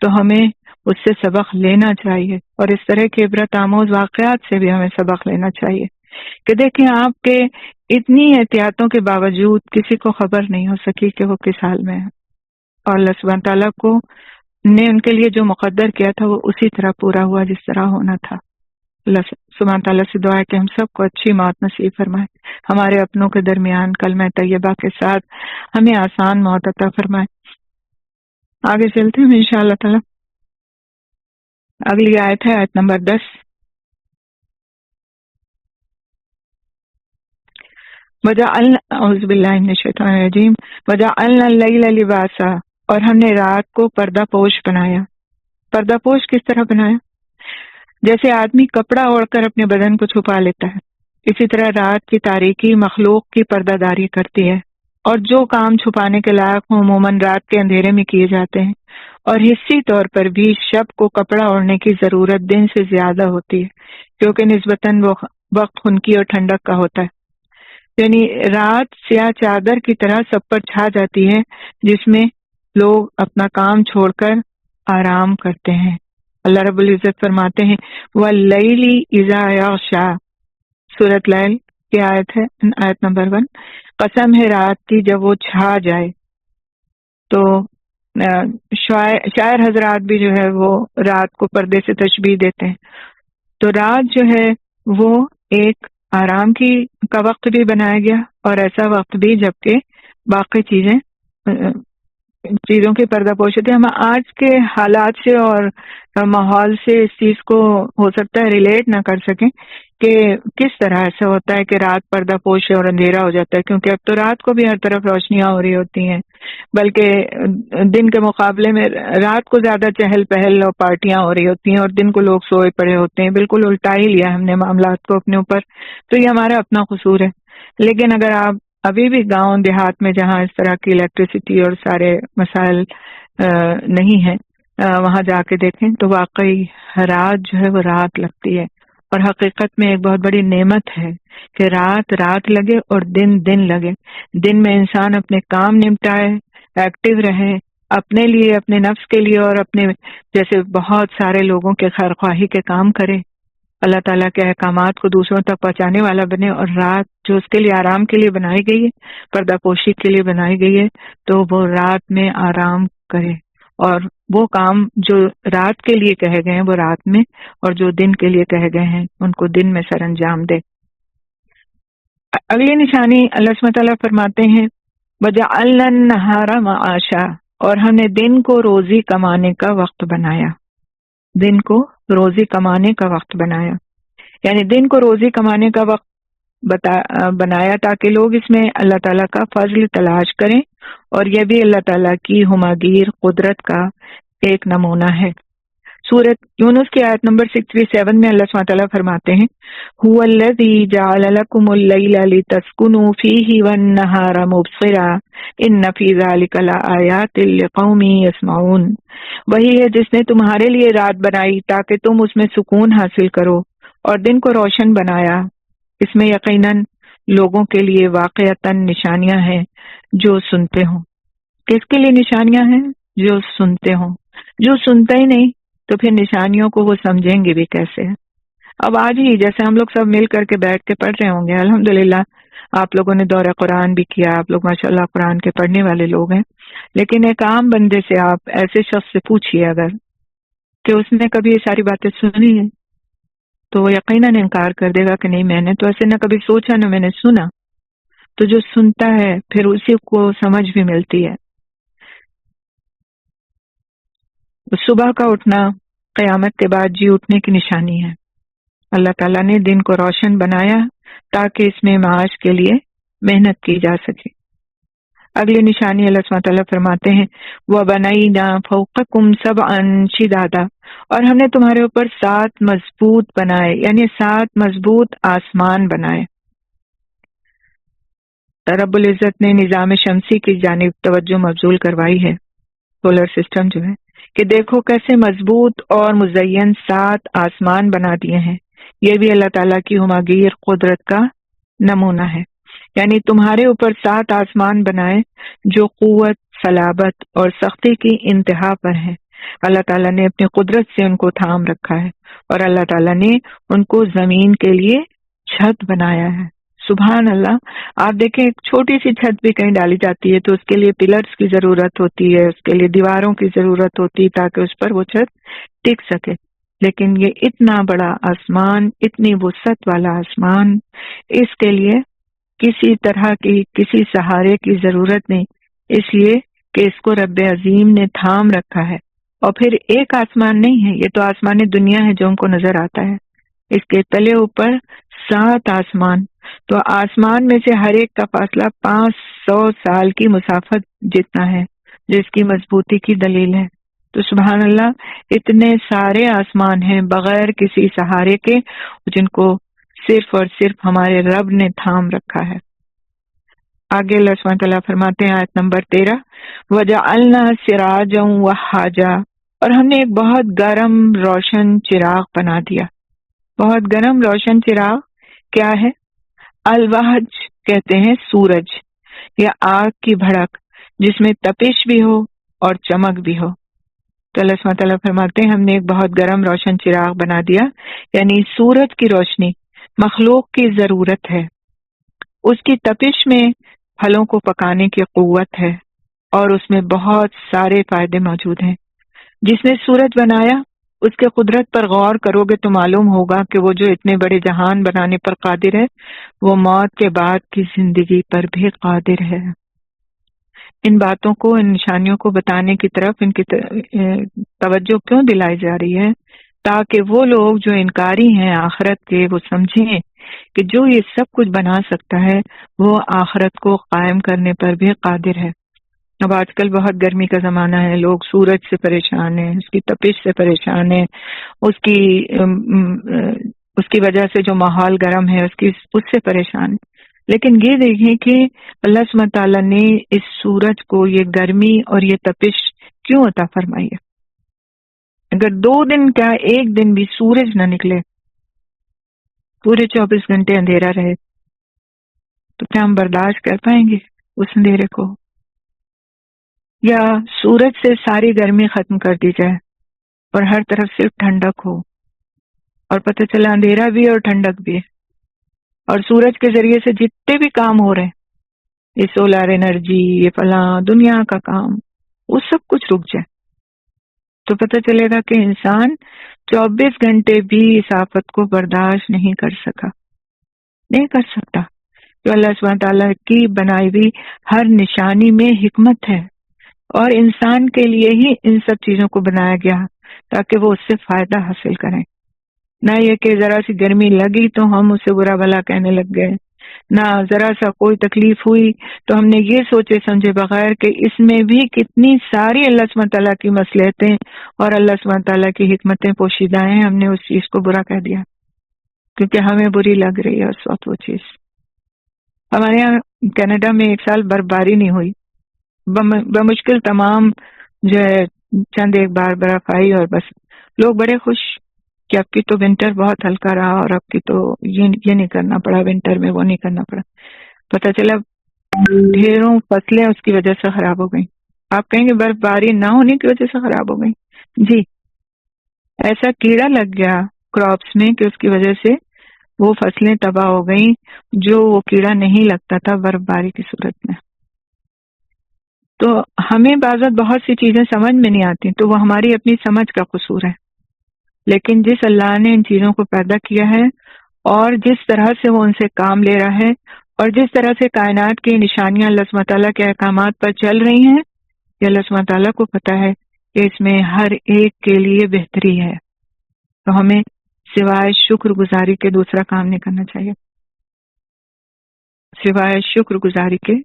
تو ہمیں اس سے سبق لینا چاہیے. اور اس طرح کے عبرت آموز واقعات سے بھی ہمیں سبق لینا چاہیے کہ دیکھیں آپ کے اتنی احتیاطوں کے باوجود کسی کو خبر نہیں ہو سکی کہ وہ کس حال میں ہے، اور اللہ سبحانہ تعالیٰ کو نے ان کے لیے جو مقدر کیا تھا وہ اسی طرح پورا ہوا جس طرح ہونا تھا. اللہ سبحانہ تعالیٰ سے دعا ہے کہ ہم سب کو اچھی موت نصیب فرمائے، ہمارے اپنوں کے درمیان کلمہ طیبہ کے ساتھ ہمیں آسان موت عطا فرمائے. آگے چلتے ہیں انشاءاللہ تعالیٰ. اگلی آیت ہے آیت نمبر 10. اعوذ باللہ من الشیطان الرجیم. وجعلنا اللیل لباسا، اور ہم نے رات کو پردہ پوش بنایا. پردہ پوش کس طرح بنایا؟ جیسے آدمی کپڑا اوڑھ کر اپنے بدن کو چھپا لیتا ہے، اسی طرح رات کی تاریکی مخلوق کی پردہ داری کرتی ہے. اور جو کام چھپانے کے لائق ہوں عموماً رات کے اندھیرے میں کیے جاتے ہیں، اور حصی طور پر بھی شب کو کپڑا اوڑھنے کی ضرورت دن سے زیادہ ہوتی ہے کیونکہ نسبتاً وہ وقت خنکی اور ٹھنڈک کا ہوتا ہے. یعنی رات سیاہ چادر کی طرح سب پر چھا جاتی ہے جس میں لوگ اپنا کام چھوڑ کر آرام کرتے ہیں. اللہ رب العزت فرماتے ہیں وَاللَّيْلِ إِذَا يَغْشَىٰ، سورۃ لیل کی آیت ہے، آیت نمبر 1. قسم ہے رات کی جب وہ چھا جائے. تو شاعر حضرات بھی جو ہے وہ رات کو پردے سے تشبیہ دیتے ہیں. تو رات جو ہے وہ ایک آرام کی کا وقت بھی بنایا گیا اور ایسا وقت بھی جبکہ باقی چیزوں کی پردہ پوشی تھی. ہم آج کے حالات سے اور ماحول سے اس چیز کو ہو سکتا ہے ریلیٹ نہ کر سکیں کہ کس طرح ایسا ہوتا ہے کہ رات پردہ پوش ہے اور اندھیرا ہو جاتا ہے، کیونکہ اب تو رات کو بھی ہر طرف روشنیاں ہو رہی ہوتی ہیں، بلکہ دن کے مقابلے میں رات کو زیادہ چہل پہل اور پارٹیاں ہو رہی ہوتی ہیں اور دن کو لوگ سوئے پڑے ہوتے ہیں. بالکل الٹا ہی لیا ہم نے معاملات کو اپنے اوپر، تو یہ ہمارا اپنا قصور ہے. لیکن اگر آپ ابھی بھی گاؤں دیہات میں جہاں اس طرح کی الیکٹریسٹی اور سارے مسائل نہیں ہیں وہاں جا کے دیکھیں تو واقعی رات جو ہے وہ رات لگتی ہے. اور حقیقت میں ایک بہت بڑی نعمت ہے کہ رات رات لگے اور دن دن لگے. دن میں انسان اپنے کام نمٹائے، ایکٹیو رہے، اپنے لیے، اپنے نفس کے لیے اور اپنے جیسے بہت سارے لوگوں کے خیر خواہی کے کام کرے، اللہ تعالیٰ کے احکامات کو دوسروں تک پہنچانے والا بنے. اور رات جو اس کے لیے آرام کے لیے بنائی گئی ہے، پردہ پوشی کے لیے بنائی گئی ہے، تو وہ رات میں آرام کرے اور وہ کام جو رات کے لیے کہے گئے ہیں وہ رات میں، اور جو دن کے لیے کہے گئے ہیں ان کو دن میں سر انجام دے. اگلی نشانی اللہ سبحانہ تعالیٰ فرماتے ہیں وَجَعَلْنَا النَّهَارَ مَعَاشًا، اور ہم نے دن کو روزی کمانے کا وقت بنایا. دن کو روزی کمانے کا وقت بنایا، یعنی دن کو روزی کمانے کا وقت بنایا تاکہ لوگ اس میں اللہ تعالیٰ کا فضل تلاش کریں، اور یہ بھی اللہ تعالیٰ کی ہماگیر قدرت کا ایک نمونہ ہے۔ سورۃ یونس کی آیت نمبر 637 میں اللہ سبحانہ تعالیٰ فرماتے ہیں هو الذی جعل لکم اللیل لتسکنوا فیہ والنہار مبصرا ان فی ذلک لآیات لقوم یسمعون، وہی ہے جس نے تمہارے لیے رات بنائی تاکہ تم اس میں سکون حاصل کرو، اور دن کو روشن بنایا، اس میں یقیناً لوگوں کے لیے واقعتاً نشانیاں ہیں جو سنتے ہوں۔ کس کے لیے نشانیاں ہیں؟ جو سنتے ہوں۔ جو سنتا ہی نہیں تو پھر نشانیوں کو وہ سمجھیں گے بھی کیسے؟ اب آج ہی جیسے ہم لوگ سب مل کر کے بیٹھ کے پڑھ رہے ہوں گے، الحمدللہ آپ لوگوں نے دورہ قرآن بھی کیا، آپ لوگ ماشاءاللہ قرآن کے پڑھنے والے لوگ ہیں، لیکن ایک عام بندے سے آپ ایسے شخص سے پوچھئے اگر کہ اس نے کبھی یہ ساری باتیں سنی ہیں تو وہ یقیناً انکار کر دے گا کہ نہیں، میں نے تو ایسے نہ کبھی سوچا نہ میں نے سنا۔ تو جو سنتا ہے پھر اسی کو سمجھ بھی ملتی ہے۔ صبح کا اٹھنا قیامت کے بعد جی اٹھنے کی نشانی ہے۔ اللہ تعالیٰ نے دن کو روشن بنایا تاکہ اس میں معاش کے لیے محنت کی جا سکے۔ اگلی نشانی اللہ سبحانہ تعالیٰ فرماتے ہیں وَبَنَيْنَا فَوْقَكُمْ سَبْعًا شِدَادًا، اور ہم نے تمہارے اوپر 7 مضبوط بنائے، یعنی 7 مضبوط آسمان بنائے۔ رب العزت نے نظام شمسی کی جانب توجہ مبذول کروائی ہے، سولر سسٹم جو ہے، کہ دیکھو کیسے مضبوط اور مزین 7 آسمان بنا دیے ہیں۔ یہ بھی اللہ تعالیٰ کی ہماگیر قدرت کا نمونہ ہے، یعنی تمہارے اوپر 7 آسمان بنائے جو قوت، صلابت اور سختی کی انتہا پر ہیں۔ اللہ تعالیٰ نے اپنی قدرت سے ان کو تھام رکھا ہے، اور اللہ تعالیٰ نے ان کو زمین کے لیے چھت بنایا ہے۔ سبحان اللہ، آپ دیکھیں ایک چھوٹی سی چھت بھی کہیں ڈالی جاتی ہے تو اس کے لیے پلرز کی ضرورت ہوتی ہے، اس کے لیے دیواروں کی ضرورت ہوتی ہے تاکہ اس پر وہ چھت ٹک سکے، لیکن یہ اتنا بڑا آسمان، اتنی وسعت والا آسمان، اس کے لیے کسی طرح کی کسی سہارے کی ضرورت نہیں، اس لیے کہ اس کو رب عظیم نے تھام رکھا ہے۔ اور پھر ایک آسمان نہیں ہے، یہ تو آسمان دنیا ہے جو ہم کو نظر آتا ہے، اس کے تلے اوپر 7 آسمان، تو آسمان میں سے ہر ایک کا فاصلہ 500 سال کی مسافت جتنا ہے، جو اس کی مضبوطی کی دلیل ہے۔ تو سبحان اللہ، اتنے سارے آسمان ہیں بغیر کسی سہارے کے، جن کو صرف اور صرف ہمارے رب نے تھام رکھا ہے۔ آگے اللہ سبحانہ تعالیٰ فرماتے ہیں آیت نمبر 13 وَجَعَلْنَا سِرَاجًا وَهَّاجًا، اور ہم نے ایک بہت گرم روشن چراغ بنا دیا۔ بہت گرم روشن چراغ کیا ہے؟ الوہج کہتے ہیں سورج یا آگ کی بھڑک، جس میں تپش بھی ہو اور چمک بھی ہو۔ تو اللہ سبحانہ تعالیٰ فرماتے ہیں ہم نے ایک بہت گرم روشن چراغ بنا دیا، یعنی سورج کی روشنی مخلوق کی ضرورت ہے، اس کی تپش میں پھلوں کو پکانے کی قوت ہے، اور اس میں بہت سارے فائدے موجود ہیں۔ جس نے سورج بنایا اس کے قدرت پر غور کرو گے تو معلوم ہوگا کہ وہ جو اتنے بڑے جہان بنانے پر قادر ہے، وہ موت کے بعد کی زندگی پر بھی قادر ہے۔ ان باتوں کو، ان نشانیوں کو بتانے کی طرف ان کی توجہ کیوں دلائی جا رہی ہے؟ تاکہ وہ لوگ جو انکاری ہیں آخرت کے، وہ سمجھیں کہ جو یہ سب کچھ بنا سکتا ہے وہ آخرت کو قائم کرنے پر بھی قادر ہے۔ اب آج کل بہت گرمی کا زمانہ ہے، لوگ سورج سے پریشان ہیں، اس کی تپش سے پریشان ہیں، اس کی وجہ سے جو ماحول گرم ہے اس سے پریشان ہیں۔ لیکن یہ دیکھیں کہ اللہ سبحانہ تعالیٰ نے اس سورج کو یہ گرمی اور یہ تپش کیوں عطا فرمائی ہے؟ اگر 2 دن کیا 1 دن بھی سورج نہ نکلے، پورے 24 گھنٹے اندھیرا رہے، تو کیا ہم برداشت کر پائیں گے اس اندھیرے کو؟ یا سورج سے ساری گرمی ختم کر دی جائے اور ہر طرف صرف ٹھنڈک ہو، اور پتہ چلا اندھیرا بھی اور ٹھنڈک بھی ہے، اور سورج کے ذریعے سے جتنے بھی کام ہو رہے ہیں، یہ سولار انرجی، یہ فلاں دنیا کا کام، وہ سب کچھ رک جائے، تو پتہ چلے گا کہ انسان 24 گھنٹے بھی اس آفت کو برداشت نہیں کر سکتا۔ تو اللہ سبحانہ تعالیٰ کی بنائی ہوئی ہر نشانی میں حکمت ہے، اور انسان کے لیے ہی ان سب چیزوں کو بنایا گیا تاکہ وہ اس سے فائدہ حاصل کریں، نہ یہ کہ ذرا سی گرمی لگی تو ہم اسے برا بھلا کہنے لگ گئے، نہ ذرا سا کوئی تکلیف ہوئی تو ہم نے یہ سوچے سمجھے بغیر کہ اس میں بھی کتنی ساری اللہ سبحانہ تعالیٰ کی مصلحتیں اور اللہ سبحانہ تعالیٰ کی حکمتیں پوشیدہ ہیں، ہم نے اس چیز کو برا کہہ دیا کیونکہ ہمیں بری لگ رہی ہے اس وقت وہ چیز۔ ہمارے یہاں کینیڈا میں ایک سال برفباری نہیں ہوئی، بمشکل تمام جو ہے چند ایک بار برف آئی اور بس لوگ بڑے خوش کہ اب کی تو ونٹر بہت ہلکا رہا اور اب کی تو یہ نہیں کرنا پڑا، ونٹر میں وہ نہیں کرنا پڑا۔ پتہ چلا ڈھیروں فصلیں اس کی وجہ سے خراب ہو گئیں۔ آپ کہیں گے برف باری نہ ہونے کی وجہ سے خراب ہو گئی؟ جی، ایسا کیڑا لگ گیا کراپس میں کہ اس کی وجہ سے وہ فصلیں تباہ ہو گئیں جو وہ کیڑا نہیں لگتا تھا برف باری کی صورت میں۔ تو ہمیں بعض بہت سی چیزیں سمجھ میں نہیں آتی تو وہ ہماری اپنی سمجھ کا قصور ہے، لیکن جس اللہ نے ان چیزوں کو پیدا کیا ہے اور جس طرح سے وہ ان سے کام لے رہا ہے اور جس طرح سے کائنات کی نشانیاں اللہ سبحانہ تعالیٰ کے احکامات پر چل رہی ہیں، یہ اللہ سبحانہ تعالیٰ کو پتہ ہے کہ اس میں ہر ایک کے لیے بہتری ہے، تو ہمیں سوائے شکر گزاری کے دوسرا کام نہیں کرنا چاہیے، سوائے شکر گزاری کے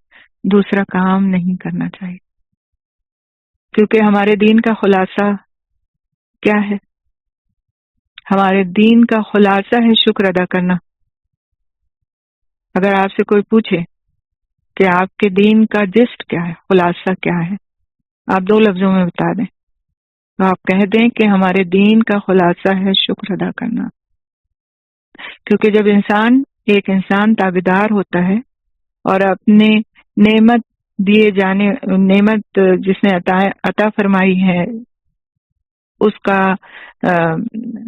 دوسرا کام نہیں کرنا چاہیے، کیونکہ ہمارے دین کا خلاصہ کیا ہے؟ ہمارے دین کا خلاصہ ہے شکر ادا کرنا۔ اگر آپ سے کوئی پوچھے کہ آپ کے دین کا جسٹ کیا ہے، خلاصہ کیا ہے، آپ 2 لفظوں میں بتا دیں تو آپ کہہ دیں کہ ہمارے دین کا خلاصہ ہے شکر ادا کرنا، کیونکہ جب ایک انسان تابعدار ہوتا ہے اور اپنے نعمت جس نے عطا فرمائی ہے اس کا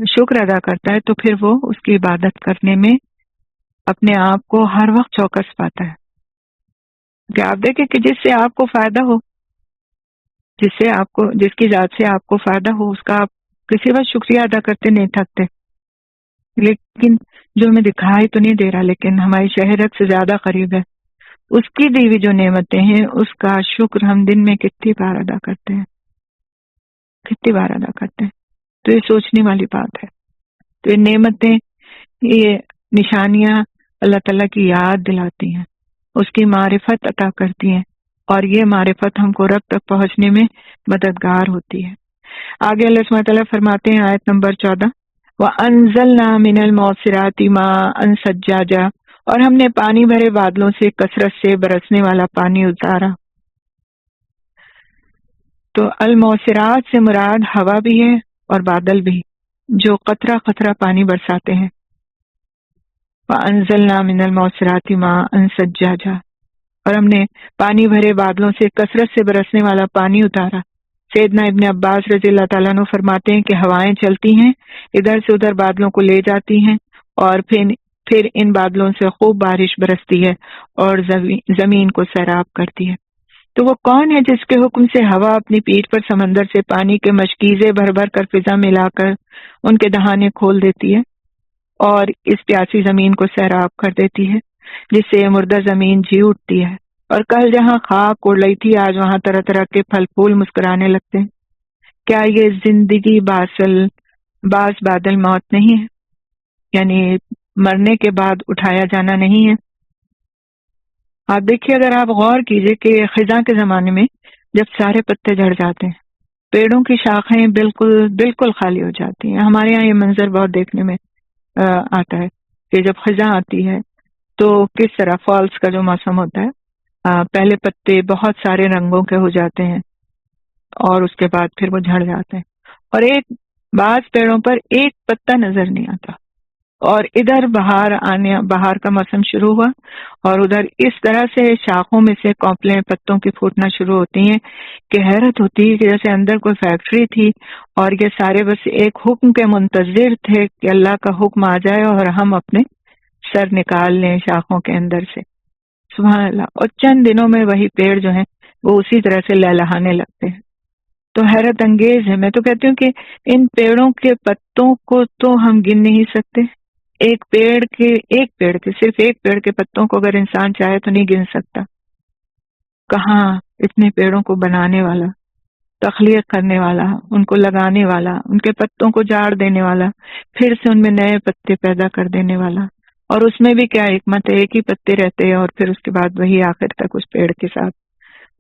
شکر ادا کرتا ہے تو پھر وہ اس کی عبادت کرنے میں اپنے آپ کو ہر وقت چوکس پاتا ہے کہ آپ دیکھیں کہ جس سے آپ کو فائدہ ہو، جس کی ذات سے آپ کو فائدہ ہو، اس کا آپ کسی وقت شکریہ ادا کرتے نہیں تھکتے، لیکن جو ہمیں دکھائی تو نہیں دے رہا لیکن ہماری شہرت سے زیادہ قریب ہے، اس کی دی ہوئی جو نعمتیں ہیں اس کا شکر ہم دن میں کتنی بار ادا کرتے ہیں، کتنی بار ادا کرتے ہیں؟ تو یہ سوچنے والی بات ہے۔ تو یہ نعمتیں، یہ نشانیاں اللہ تعالیٰ کی یاد دلاتی ہیں، اس کی معرفت عطا کرتی ہیں، اور یہ معرفت ہم کو رب تک پہنچنے میں مددگار ہوتی ہے۔ آگے اللہ سبحانہ تعالیٰ فرماتے ہیں آیت نمبر 14، وَأَنزَلْنَا مِنَ الْمُعْصِرَاتِ مَاءً ثَجَّاجًا، اور ہم نے پانی بھرے بادلوں سے کثرت سے برسنے والا پانی اتارا۔ تو المعصرات سے مراد ہوا بھی ہے اور بادل بھی، جو قطرہ قطرہ پانی برساتے ہیں۔ وَأَنزَلْنَا مِنَ الْمُعْصِرَاتِ مَاءً ثَجَّاجًا، اور ہم نے پانی بھرے بادلوں سے کثرت سے برسنے والا پانی اتارا۔ سیدنا ابن عباس رضی اللہ تعالیٰ عنہ فرماتے ہیں کہ ہوائیں چلتی ہیں، ادھر سے ادھر بادلوں کو لے جاتی ہیں، اور پھر ان بادلوں سے خوب بارش برستی ہے اور زمین کو سیراب کرتی ہے۔ تو وہ کون ہے جس کے حکم سے ہوا اپنی پیٹھ پر سمندر سے پانی کے مشکیزیں بھر بھر کر فضا میں لا کر ان کے دہانے کھول دیتی ہے اور اس پیاسی زمین کو سیراب کر دیتی ہے، جس سے یہ مردہ زمین جی اٹھتی ہے، اور کل جہاں خاک اڑ رہی تھی آج وہاں طرح طرح کے پھل پھول مسکرانے لگتے ہیں؟ کیا یہ زندگی باس بادل موت نہیں ہے؟ یعنی مرنے کے بعد اٹھایا جانا نہیں ہے؟ آپ دیکھیے، اگر آپ غور کیجئے کہ خزاں کے زمانے میں جب سارے پتے جھڑ جاتے ہیں، پیڑوں کی شاخیں بالکل خالی ہو جاتی ہیں۔ ہمارے یہاں یہ منظر بہت دیکھنے میں آتا ہے کہ جب خزاں آتی ہے تو کس طرح فالس کا جو موسم ہوتا ہے، پہلے پتے بہت سارے رنگوں کے ہو جاتے ہیں اور اس کے بعد پھر وہ جھڑ جاتے ہیں، اور بعض پیڑوں پر ایک پتا نظر نہیں آتا، اور ادھر بہار کا موسم شروع ہوا اور ادھر اس طرح سے شاخوں میں سے کونپلیں پتوں کی پھوٹنا شروع ہوتی ہیں کہ حیرت ہوتی ہے کہ جیسے اندر کوئی فیکٹری تھی اور یہ سارے بس ایک حکم کے منتظر تھے کہ اللہ کا حکم آ جائے اور ہم اپنے سر نکال لیں شاخوں کے اندر سے۔ سبحان اللہ، اور چند دنوں میں وہی پیڑ جو ہیں وہ اسی طرح سے لہلہانے لگتے ہیں۔ تو حیرت انگیز ہے، میں تو کہتی ہوں کہ ان پیڑوں کے پتوں کو تو ہم گن نہیں سکتے، ایک پیڑ کے صرف ایک پیڑ کے پتوں کو اگر انسان چاہے تو نہیں گن سکتا۔ کہاں اتنے پیڑوں کو بنانے والا، تخلیق کرنے والا، ان کو لگانے والا، ان کے پتوں کو جاڑ دینے والا، پھر سے ان میں نئے پتے پیدا کر دینے والا، اور اس میں بھی کیا حکمت ہے، ایک ہی پتے رہتے ہیں اور پھر اس کے بعد وہی آخر تک اس پیڑ کے ساتھ.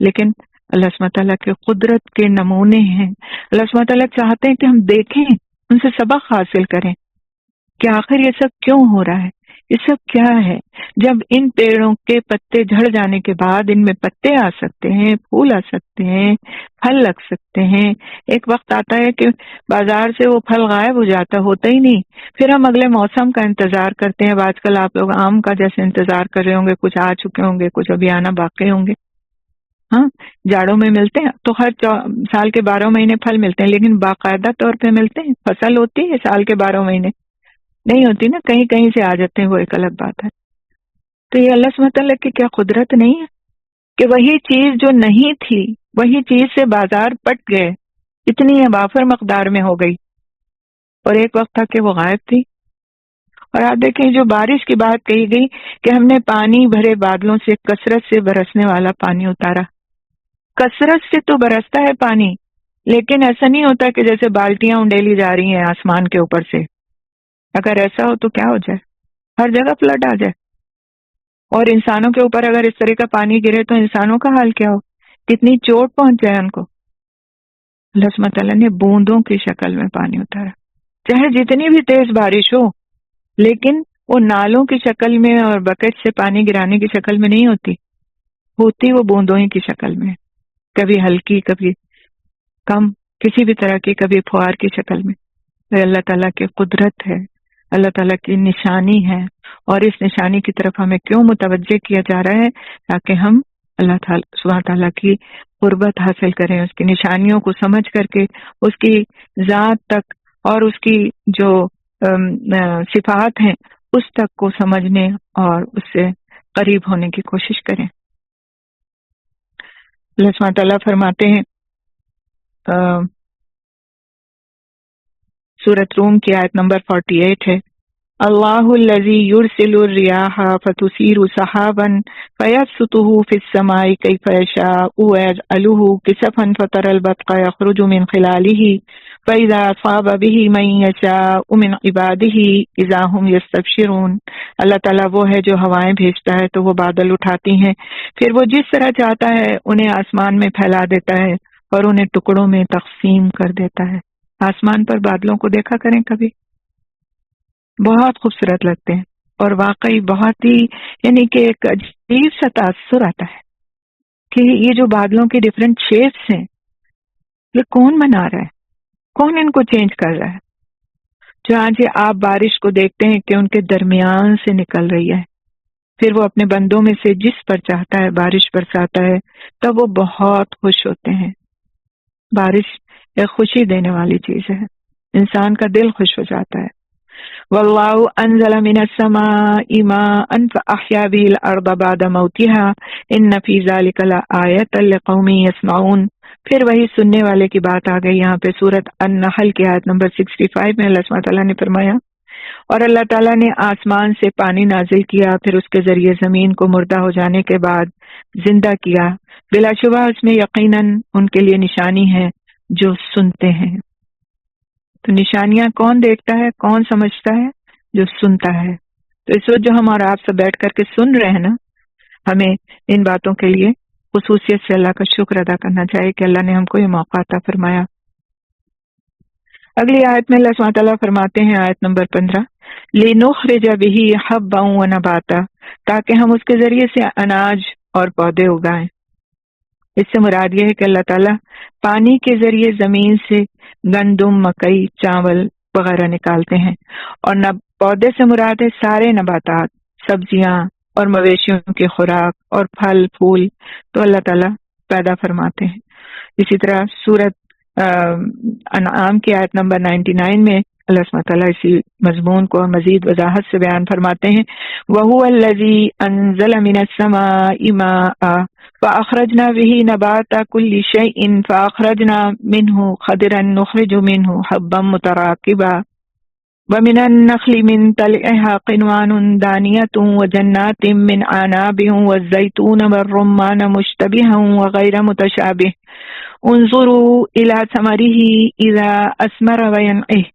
لیکن اللہ سبحانہ تعالیٰ کے قدرت کے نمونے ہیں. اللہ سبحانہ تعالیٰ چاہتے ہیں کہ ہم دیکھیں، ان سے سبق حاصل کریں کہ آخر یہ سب کیوں ہو رہا ہے، یہ سب کیا ہے. جب ان پیڑوں کے پتے جھڑ جانے کے بعد ان میں پتے آ سکتے ہیں، پھول آ سکتے ہیں، پھل لگ سکتے ہیں. ایک وقت آتا ہے کہ بازار سے وہ پھل غائب ہو جاتا، ہوتا ہی نہیں. پھر ہم اگلے موسم کا انتظار کرتے ہیں. اب آج کل آپ لوگ آم کا جیسے انتظار کر رہے ہوں گے، کچھ آ چکے ہوں گے، کچھ ابھی آنا باقی ہوں گے. ہاں، جاڑوں میں ملتے ہیں تو ہر سال کے 12 مہینے پھل ملتے ہیں، لیکن باقاعدہ طور پہ ملتے ہیں. فصل ہوتی ہے سال کے 12 مہینے نہیں ہوتی نا، کہیں کہیں سے آ جاتے ہیں، وہ ایک الگ بات ہے. تو یہ اللہ سبحانہ تعالیٰ کی کیا قدرت نہیں ہے کہ وہی چیز جو نہیں تھی وہی چیز سے بازار پٹ گئے، اتنی وافر مقدار میں ہو گئی، اور ایک وقت تھا کہ وہ غائب تھی. اور آپ دیکھیں جو بارش کی بات کہی گئی کہ ہم نے پانی بھرے بادلوں سے کثرت سے برسنے والا پانی اتارا. کثرت سے تو برستا ہے پانی، لیکن ایسا نہیں ہوتا کہ جیسے بالٹیاں انڈیلی جا رہی ہیں آسمان کے اوپر سے. اگر ایسا ہو تو کیا ہو جائے، ہر جگہ فلڈ آ جائے. اور انسانوں کے اوپر اگر اس طرح کا پانی گرے تو انسانوں کا حال کیا ہو، کتنی چوٹ پہنچ جائے ان کو. اللہ سبحانہ تعالیٰ نے بوندوں کی شکل میں پانی اتارا، چاہے جتنی بھی تیز بارش ہو، لیکن وہ نالوں کی شکل میں اور بکٹ سے پانی گرانے کی شکل میں نہیں ہوتی وہ بوندوں ہی کی شکل میں، کبھی ہلکی کبھی کم، کسی بھی طرح کی، کبھی فوار کی شکل میں. یہ اللہ تعالیٰ کی قدرت ہے، اللہ تعالیٰ کی نشانی ہے. اور اس نشانی کی طرف ہمیں کیوں متوجہ کیا جا رہا ہے؟ تاکہ ہم اللہ تعالیٰ سبحانہ تعالیٰ کی قربت حاصل کریں، اس کی نشانیوں کو سمجھ کر کے اس کی ذات تک اور اس کی جو صفات ہیں اس تک کو سمجھنے اور اس سے قریب ہونے کی کوشش کریں. اللہ سبحانہ تعالیٰ فرماتے ہیں سورۃ روم کی آیت نمبر 48 ہے، اللہ الذی یرسل الرياح فتثیر سحابا فیبسطه فی السماء کیف یشاء ویجعلہ کسفا فتری البرق یخرج من خلالہ فاذا اصاب به من یشاء من عبادہ اذا هم یستبشرون. اللہ تعالیٰ وہ ہے جو ہوائیں بھیجتا ہے تو وہ بادل اٹھاتی ہیں، پھر وہ جس طرح چاہتا ہے انہیں آسمان میں پھیلا دیتا ہے اور انہیں ٹکڑوں میں تقسیم کر دیتا ہے. آسمان پر بادلوں کو دیکھا کریں کبھی، بہت خوبصورت لگتے ہیں، اور واقعی بہت ہی یعنی کہ ایک عجیب سا تاثر آتا ہے کہ یہ جو بادلوں کے ڈفرینٹ شیپس ہیں یہ کون بنا رہا ہے، کون ان کو چینج کر رہا ہے. چنانچہ آپ بارش کو دیکھتے ہیں کہ ان کے درمیان سے نکل رہی ہے، پھر وہ اپنے بندوں میں سے جس پر چاہتا ہے بارش برساتا ہے، تب وہ بہت خوش ہوتے ہیں. بارش ایک خوشی دینے والی چیز ہے، انسان کا دل خوش ہو جاتا ہے. واللہ انزل من السماء ماء فاحیا به الارض بعد موتها ان فی ذلک لآیۃ لقوم یسمعون. پھر وہی سننے والے کی بات آ گئی یہاں پہ سورۃ النحل کی آیت نمبر 65 میں اللہ سبحانہ تعالیٰ نے فرمایا، اور اللہ تعالیٰ نے آسمان سے پانی نازل کیا، پھر اس کے ذریعے زمین کو مردہ ہو جانے کے بعد زندہ کیا، بلا شبہ اس میں یقیناً ان کے لیے نشانی ہے جو سنتے ہیں. تو نشانیاں کون دیکھتا ہے، کون سمجھتا ہے؟ جو سنتا ہے. تو اس وقت جو ہم اور آپ سے بیٹھ کر کے سن رہے ہیں نا، ہمیں ان باتوں کے لیے خصوصیت سے اللہ کا شکر ادا کرنا چاہیے کہ اللہ نے ہم کو یہ موقع عطا فرمایا. اگلی آیت میں اللہ سبحانہ تعالیٰ فرماتے ہیں آیت نمبر 15، لِنُخْرِجَ بِهِ حَبًّا وَنَبَاتًا، تاکہ ہم اس کے ذریعے سے اناج اور پودے اگائیں. اس سے مراد یہ ہے کہ اللہ تعالیٰ پانی کے ذریعے زمین سے گندم، مکئی، چاول وغیرہ نکالتے ہیں، اور پودے سے مراد ہے سارے نباتات، سبزیاں اور مویشیوں کی خوراک اور پھل پھول تو اللہ تعالیٰ پیدا فرماتے ہیں. اسی طرح سورۃ انعام کی آیت نمبر 99 میں اللہ سبحانہ تعالیٰ اسی مضمون کو مزید وضاحت سے بیان فرماتے ہیں، وَهُوَ الَّذِي أَنزَلَ مِنَ السَّمَاءِ مَاءً فَأَخْرَجْنَا بِهِ نَبَاتَ كُلِّ شَيْءٍ فَأَخْرَجْنَا مِنْهُ خَضِرًا نُخْرِجُ مِنْهُ حَبًّا مُتَرَاكِبًا وَمِنَ النَّخْلِ مِنْ طَلْعِهَا قِنْوَانٌ دَانِيَةٌ وَجَنَّاتٍ مِنْ أَعْنَابٍ وَالزَّيْتُونَ وَالرُّمَّانَ مُشْتَبِهًا وَغَيْرَ مُتَشَابِهٍ انظُرُوا إِلَى ثَمَرِهِ إِذَا أَثْمَرَ وَيَنْعِهِ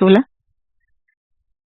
16,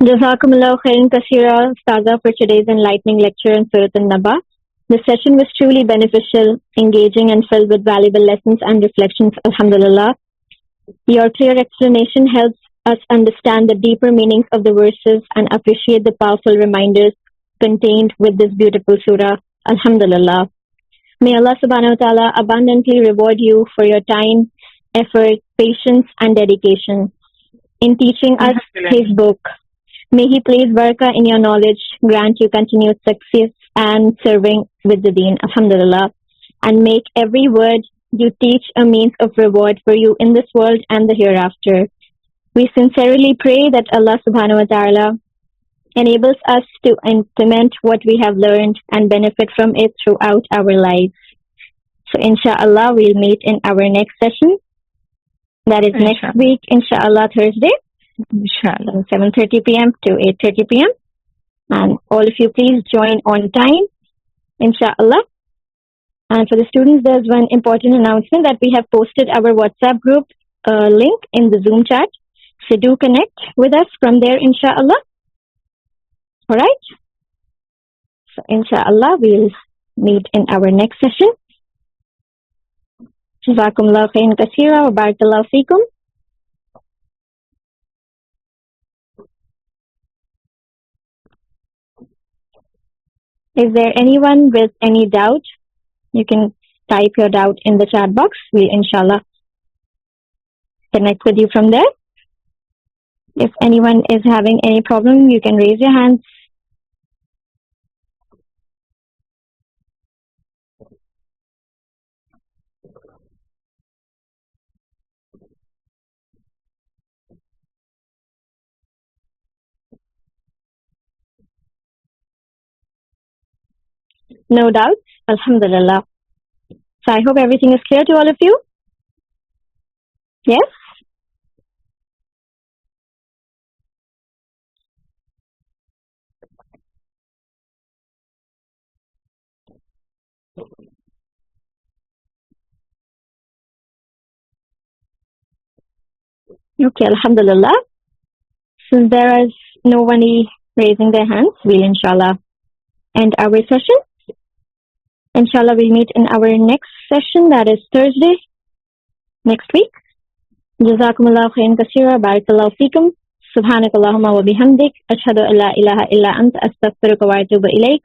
Jazakumullah khairan kaseera, Ustaza, for today's enlightening lecture on Surat An-Naba. The session was truly beneficial, engaging, and filled with valuable lessons and reflections. Alhamdulillah. Your clear explanation helps us understand the deeper meanings of the verses and appreciate the powerful reminders contained with this beautiful surah. Alhamdulillah. May Allah subhanahu wa ta'ala abundantly reward you for your time, effort, patience, and dedication in teaching us His book. May He place barakah in your knowledge, grant you continued success and serving with the deen. Alhamdulillah. And make every word you teach a means of reward for you in this world and the hereafter. We sincerely pray that Allah subhanahu wa ta'ala enables us to implement what we have learned and benefit from it throughout our lives. So inshallah we'll meet in our next session. That is next week, inshallah, Thursday. Inshallah. 7:30 p.m. to 8:30 p.m. And all of you please join on time, inshallah. And for the students, there's one important announcement that we have posted our WhatsApp group link in the Zoom chat. So do connect with us from there, inshallah. All right. So inshallah we'll meet in our next session. Jazakumullahu khairan kaseera wa barakallahu feekum. Is there anyone with any doubt? You can type your doubt in the chat box. We'll inshallah connect with you from there. If anyone is having any problem, you can raise your hands. No doubts? Alhamdulillah. So I hope everything is clear to all of you. Yes? Okay, alhamdulillah. Since there is nobody raising their hands, we'll inshallah end our session. Inshallah we'll meet in our next session, that is Thursday next week. Jazakumullahu khairan kaseera, barakallahu feekum. Subhanakallahumma wa bihamdik, ashhadu an la ilaha illa anta, astaghfiruka wa atubu ilayk.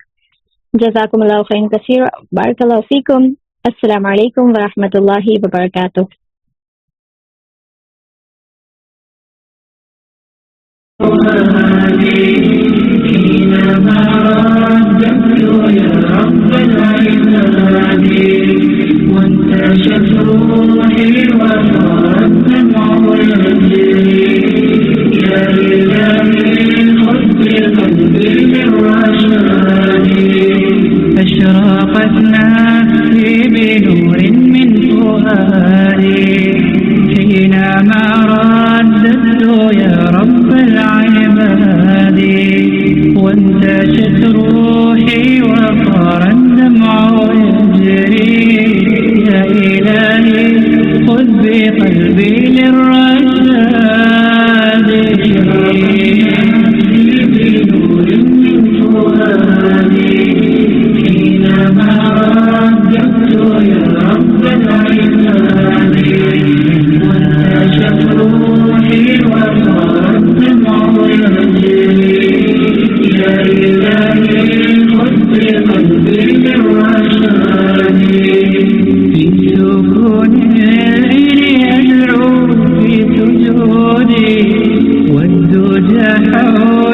Jazakumullahu khairan kaseera, barakallahu feekum. Assalamu alaikum wa rahmatullahi wa barakatuh. حينما رددت يا رب العباد وانتشت روحي وصار الدمع يجري يا إلهي خذ بقلبي للرشاد أشرقت نفسي بنور من فؤادي حينما رددت يا رب العباد وانتشت روحي وصار الدمع يجري يا إلهي خذ بقلبي للرشاد بنور من فؤادي حينما رددت يا رب العباد وانتشت روحي وصار الدمع يجري يا إلهي خذ بقلبي للرشاد في سكون الليل أدعو في سجودي والدجى حولي